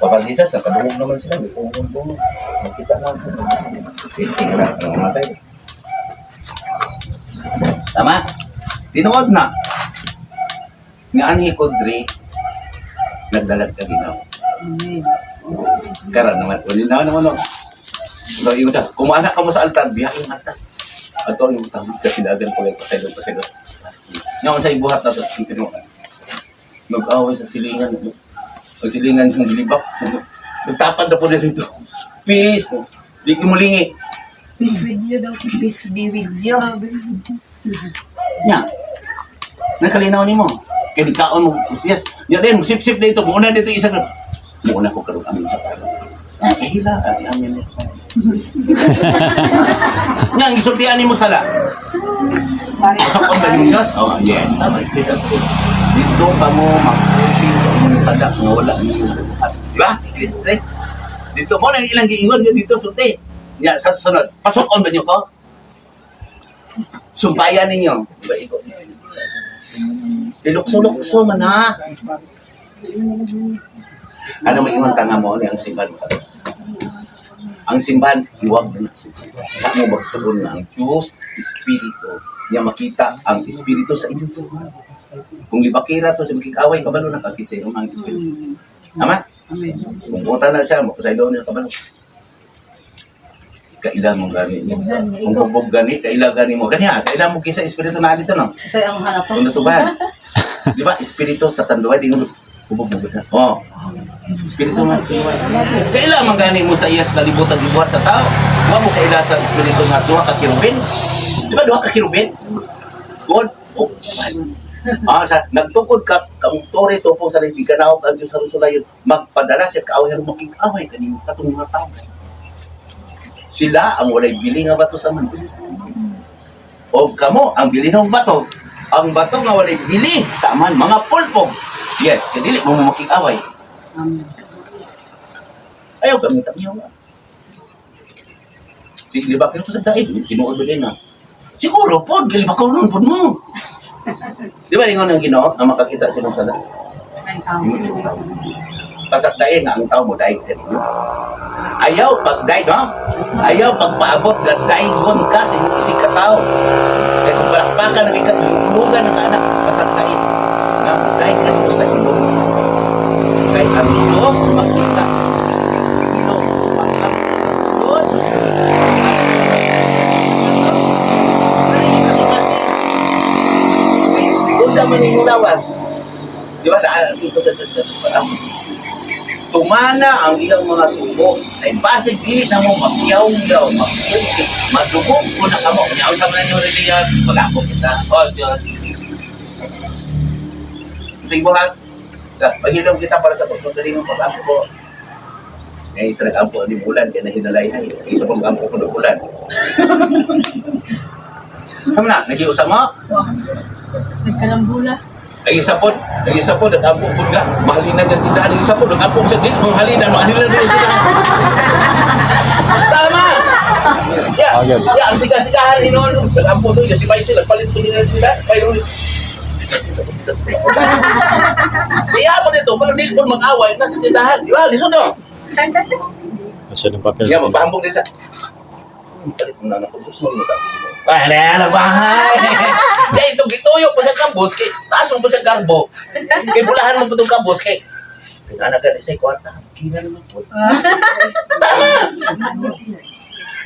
Kapag isa, sa kadungog naman sila. May pungong-pungong. Magkita na ako. Tingnan na. Ano naman tayo? Tama? Tinuod na. Nga anhi ko, Dre, nagdalag ka ginaw. Karan naman, wali na naman ako. So, yung sa, kung maanak ka mo sa altar, biyakin ang altar. Ato ang yung tabi, kasi dagan ko yung pasaylo. Yung sa ibuhat na ito, nag-away sa silingan. Ang silingan ng gilibak. Nagtapad na po na rito. Peace. Di ko mulingi. Peace with you daw. Peace be with you. Nya. Nakalinaw ni mo. Kaya di kaon mo. Yes. Nya din, sip-sip na ito. Muna dito isang. Muna ko karong amin sa pala. Hila. Asi amin na ito. Nya, ang isultihan ni mo sala. Pasok ko ba yung gas? Oh, yes. Tama. Dito pa mo mag-sulti sa inyong sadak na wala niyo. Di ba? Yes. Dito mo lang ilang giingon yun dito sulti. Nya, sa sunod. Pasok on ba niyo ko? Sumpayan ninyo. Diba ito? Ilukso-lukso man ha. Ano may ingon tanga mo ang simbahan mo? Ang simbahan, iwag mo na simbahan. Kaya mo magtugon na ang Diyos, Espiritu. Niya makita ang Espiritu sa inyong tuhan. Kung libakira to, sa magkikaway, kabalo na kakit sa inyong ang Espiritu. Tama? Kung punta na siya, makasaylo niya kabalo. Kailan mo gani mo. Kung bubog gani, kailan gani mo. Kanya, kailan mo kisa Espiritu na dito, no? Kasi ang hanap ko. Kung natubahan. Di ba? Espiritu sa tanduay, di mo bubog na. Oh. Espiritu nga, Espiritu. Kailan man gani mo sa iyas kalibutan gibuhat sa tao? Huwag mo kailan sa Espiritu nga duha ka kirubin. Di ba duha ka kirubin? God. Oh. Sa nagtukod ka, kamutore to po sa rin, ikanaw ka Diyos sa Rusulayon, magpadala siya kaaway, makikaway kanino katong mga tao. Sila ang walay bili nga bato sa mundo. O kamo, ang bili ng bato. Ang bato nga walay bili sa aman, mga pulpog. Yes, kaya dili mo makikaway. Ayaw gamitan niyo. Sige, liba kayo sa daig, kinuod ba din na. Siguro po, giliba ka nun po mo. Di ba yung ang Ginoo na makakita sila sa daig? Yung isang tao. Kasak daig nga ang tao mo, daig ka ninyo. Ayaw pag daig, no? Ayaw pagpaabot na daigon ka sa inyong isig katao. Kaya kung palakpakan, nagkikatulugan ng anak, kasak daig. Na daig ka ninyo sa ilong. Kaya ang Diyos makita sa ilong. Kung naman yung lawas, di ba, dito sa tumana ang iyang mga suko ay basig pilit na mo magyaw-yaw, magsulti, madugog ko na kamo. Kanya usap na niyo rin yan, wala po kita. O Diyos. Sige buhat. Maghilom kita para sa pagpagaling ng pag-ampo ko. Ngayon isa nag-ampo ni Bulan, kaya nahinalay-hay. Isa pang ampo ko ng Bulan. Sama na, nag-iusap mo? Nagkalambula. Ay isa po, nag-ampo po nga. Mahalinan ng tindahan. Ay isa po, nag-ampo sa dito. Mahalinan ng tindahan. Tama! Yeah, ang siga-sigahan inoon. Nag-ampo doon. Kasi may sila, palit po sila ng tindahan. Kaya po dito, pala dito po mag-away. Nasa tindahan. Di ba? Lisod no? Kasi yung papel Yeah, sa mapahambog din sa... Palit mo na ako. Susunod mo tayo. Ay, bahay! Kaya itong gituyok po sa kabos, kaya taas mo po sa garbo. Kaya bulahan mo po itong kabos, kaya pinanagan sa kwarta. Kina naman po. Tama!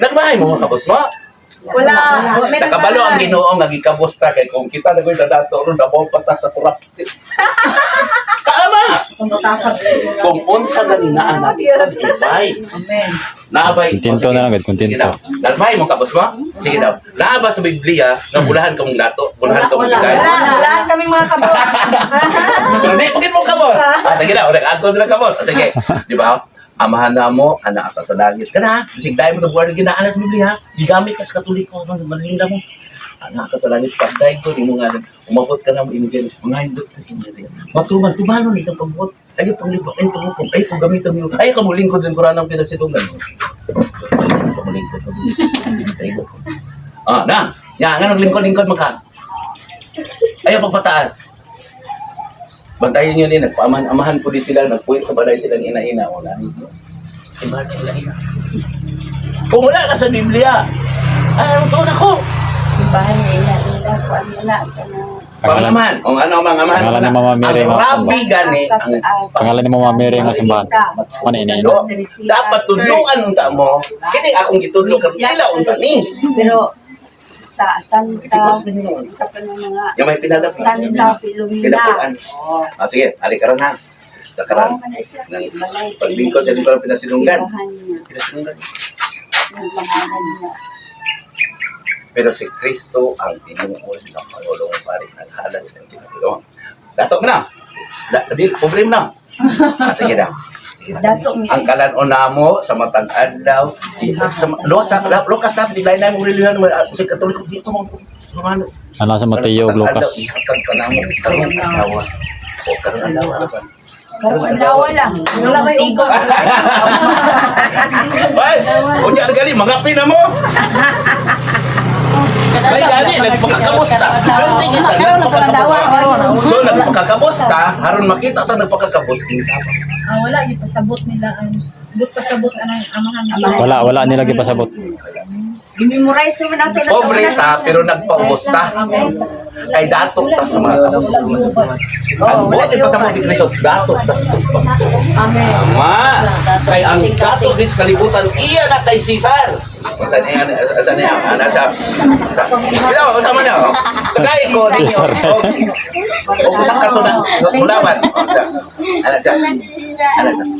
Nagbahay mo mga kabos mo? Wala. Nakabalo ang Ginoong nagikabos ta kay kung kita nagoy dadato ron dabaw patas sa kurap. Tama. Kung tatasag. Kung unsa gani na ang nagbay. Amen. Naabay. Kontento na lang, kontento. Sige daw. Nalbay mo kabos mo? Sige daw. Naaba sa Biblia na bulahan ka mong dato, bulahan ka mong bigay. Wala kaming mga kabos. Pero di pagit mo kabos. Sige daw, nag-agto na kabos. Sige. Di ba? Amahan na mo, anak ka sa langit. Kana, bisig tayo mo na buwan na ginaan sa Biblia. Gigamit ka sa Katoliko, malinda mo. Anak ka sa langit, pagday ko, di mo nga umabot ka na mo imigay. Mga hindot ka sinari. Matuman, tumano na itong pagbuot. Ayaw panglibak, ayaw panghukom, ayaw pang gamitan mo. Ayaw kamulingkod din ko ng pinagsitungan. Ayaw kamulingkod. Na. Yan, nga nang lingkod-lingkod maka. Ayaw pagpataas. Bantayan nyo din, nagpaamahan po din sila, nagpuyo sa balay sila ng ina-ina. Wala nito. Simbahan ng ina-ina. Kung wala ka sa Biblia, ay, anong taon ako? Simbahan nila, kung ano na, Pangamahan. O ano ang mangamahan? Pangalan ni Mama Mary Ang nga rabi gani. Ang Pangalan ni Mama Mary nga simbahan. Ano ini? no? Dapat tudluan unta mo. Kini akong gitudlo ka sila unta ni. Pero sa Santa, sa mga Yung may pinadap. Santa Filomena. Pinapuan. Ah, sige, ali karon ha. Sa karon. Nang paglingkod sa libro ng pinasinunggan. Pinasinunggan. Pero si Kristo ang tinuol ng Pangulong Pari naghalad sa tinatulong. Dato mo na. Di, problem na. Sige na. Sige na. Ang kalanon namo sa matag adlaw. Sa Lucas tapos sila na mo reliyon mo sa Katoliko dito mo. Ano sa Mateo ug Lucas. Ang kanamo karon tawa. O karon dawa. Dawa lang. Wala may ugo. Ay, unya gali mga pina mo. May gali nagpakakamusta. So nagpakakamusta, haron makita ta nagpakakamusta. Wala yung pasabot nila ang pasabot ang amahan. Wala nila gipasabot. I-memorize mo na ito. Pobre ta pero nagpaumusta. Kay datok ta sa mga kamusta. Ang buti pa sa mga di Kristo, datok ta sa tugpa. Amen. Tama. Kay ang datok di sa kalibutan, iya na kay Cesar. Saan niya? Ano siya? Ito, usama niya. Tagay ko ninyo. Cesar. O isang kaso na sa Bulawan. Ano siya?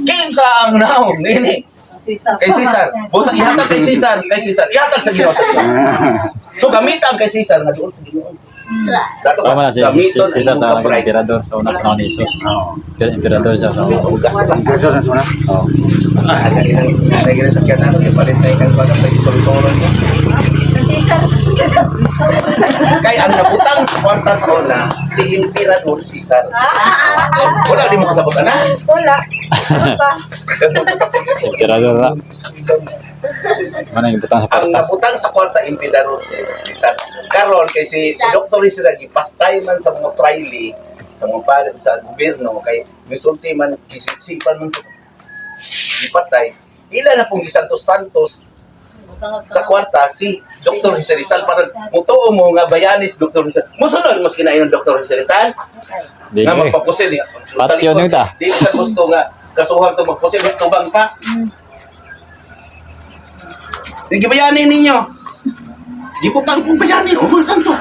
Kinsa ang naong nini. Kay Cesar. Busa ihatag kay Cesar. Ihatag sa Ginoo sa Ginoo. So gamitan kay Cesar nga doon sa Ginoo. Dato Tama na si gamiton Cesar ang sa imong pride. emperador sa unang panahon ni Jesus. Emperador siya sa Gas-gas na. Dito na ito na. Oh. Lagi na sakyan na. Ipalit na ikan pa ng isol-solo niya. Kay ang nabutang sa kwarta sa una, si Emperador Cesar. Wala, di mo kasabot na. Wala. Emperador ra. Mana yung butang sa Ang kwarta? nabutang sa kwarta, Emperador Cesar. Karon kay si Dr. Rizal, ipastay man sa mga trial, sa mga pare sa gobyerno, kay misulti man, kisip-sipan man sa ipatay. Ila na pong Santos sa kwarta si Dr. Rizal para mutuo mo nga bayanis Dr. Rizal. Musunod mo kinain ng Dr. Rizal Di nga ko eh. magpapusil. Patyo nyo ta. Di sa gusto nga kasuhan to magpusil tubang pa. Di gibayanin ninyo. Gibutang pong bayanin o mga santos.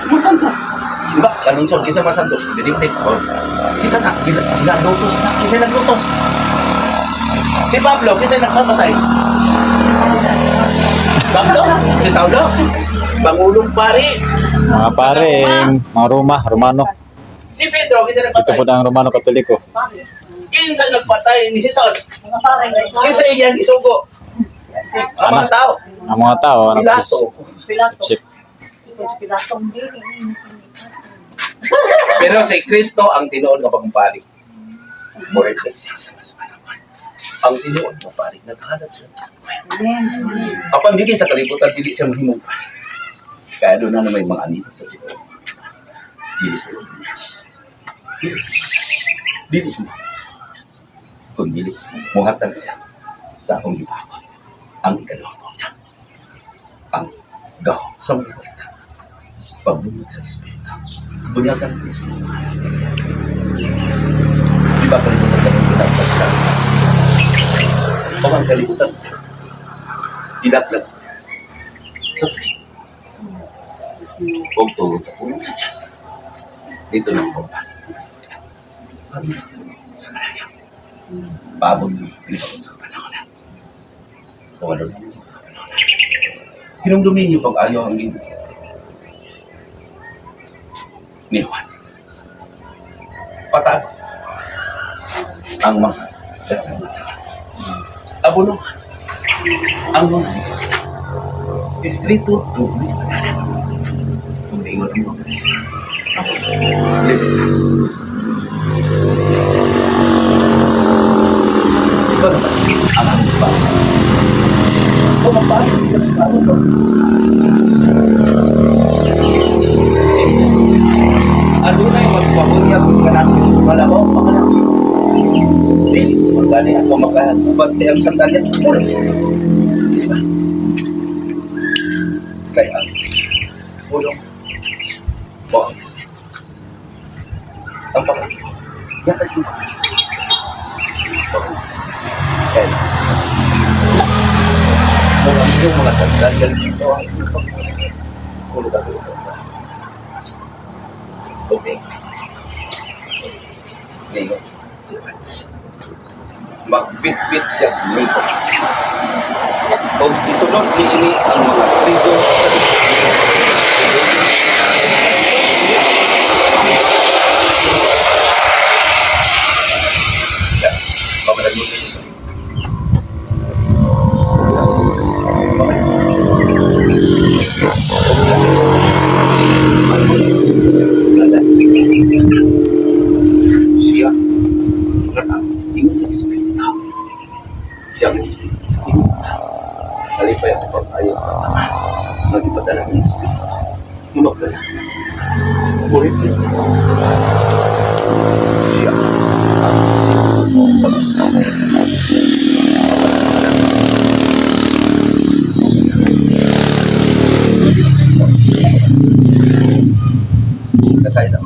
Diba? Kalunsod kisa mga santos. Dinipit. Oh. Kisa na. Ginalutos na. Kisa naglutos. Si Pablo, kisa nagpapatay. Pablo? Si Saulo? Pangulong pari. Mga paring, mga Romano. Si Pedro, kisa Ito nagpatay. po ang Romano Katoliko. Kinsa nagpatay ni Jesus. Mga pare. Kinsa iyan isugo. Ang mga tao. Ang mga tao, ano Pilato. sip. Pero si Kristo ang tinuod nga pagpapalik. More siya sa mas panaman. Ang tinuod mo pare, naghalat siya. Apan dili sa kalibutan, dili siya mahimong pare. Kaya doon na may mga anino sa Ginoo. Dili sa loob niya. Dili sa mga kung dili, muhatag siya sa akong gibawat. Ang ikalawang niya. Ang gahong sa mga balitan. Pagbunyag sa Espiritu. Bunyagan ko sa mga. Di ba kalibutan ka ng pinagpagkat? O ang kalibutan sa ilaglag sa tuloy. Huwag tulog sa punong sa Diyos. Dito lang po ba? Sa kalaya. Paabot mo, pinapagod sa kapanahonan. Kung ano lang yung kapanahonan. Hinumdumin niyo pag ayaw ang ginto. Ni Juan. Patag. Ang mga sasagot. Abulungan. Ang mga distrito ang mga pananan. Kung naingon ang mga preso. Libertas. Ikaw naman, ang aming bawang. Kung mapagod, ano ba? Adunay magpabunyag ng kanang malabaw, makalabaw. Dili, magani ako magkahubag siyang sandalias. Diba? Kaya, ulong mo Ang pang... Yata yung... Yan. Marami yung mga sandal kasi ito ang... Ulo ka ito. Okay. Ngayon, mag-bit-bit siya dito. Kung isunod ni ini ang mga trigger sa dito. Pamalag mo dito. Siya ang tingin na espiritu. Siya ang espiritu. Salipay ako pag-ayos sa magipadala ng espiritu. Yung magdala sa ulit din sa sasakit. Siya ang susunod. Kasay lang.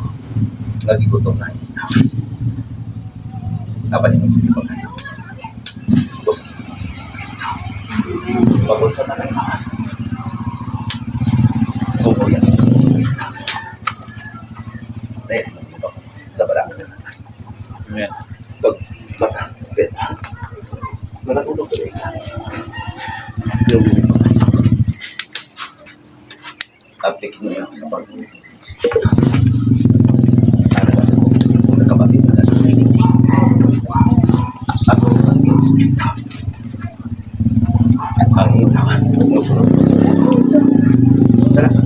Nagigutom na yung house. Dapat yung magigutom na yung house. Pagod sa mga house. Oo yan. Dahil, sa barang. Amen. Pag bata, beta. Manatulog ko rin. Yung uptake niya sa pag-uwi. Kapatid na natin. Ako ang inspector. Ang inawas. Musulog. Salamat.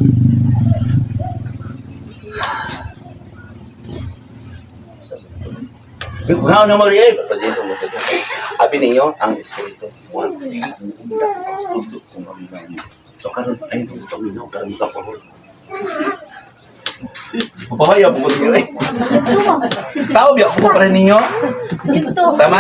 Wow na Maria, pagpasensya mo sa Diyos. Abi ninyo ang espiritu. So karon ay ito paminaw karon ka pa. Papahaya po ko niyo eh. Tao biya ko pa rin ninyo. Tama?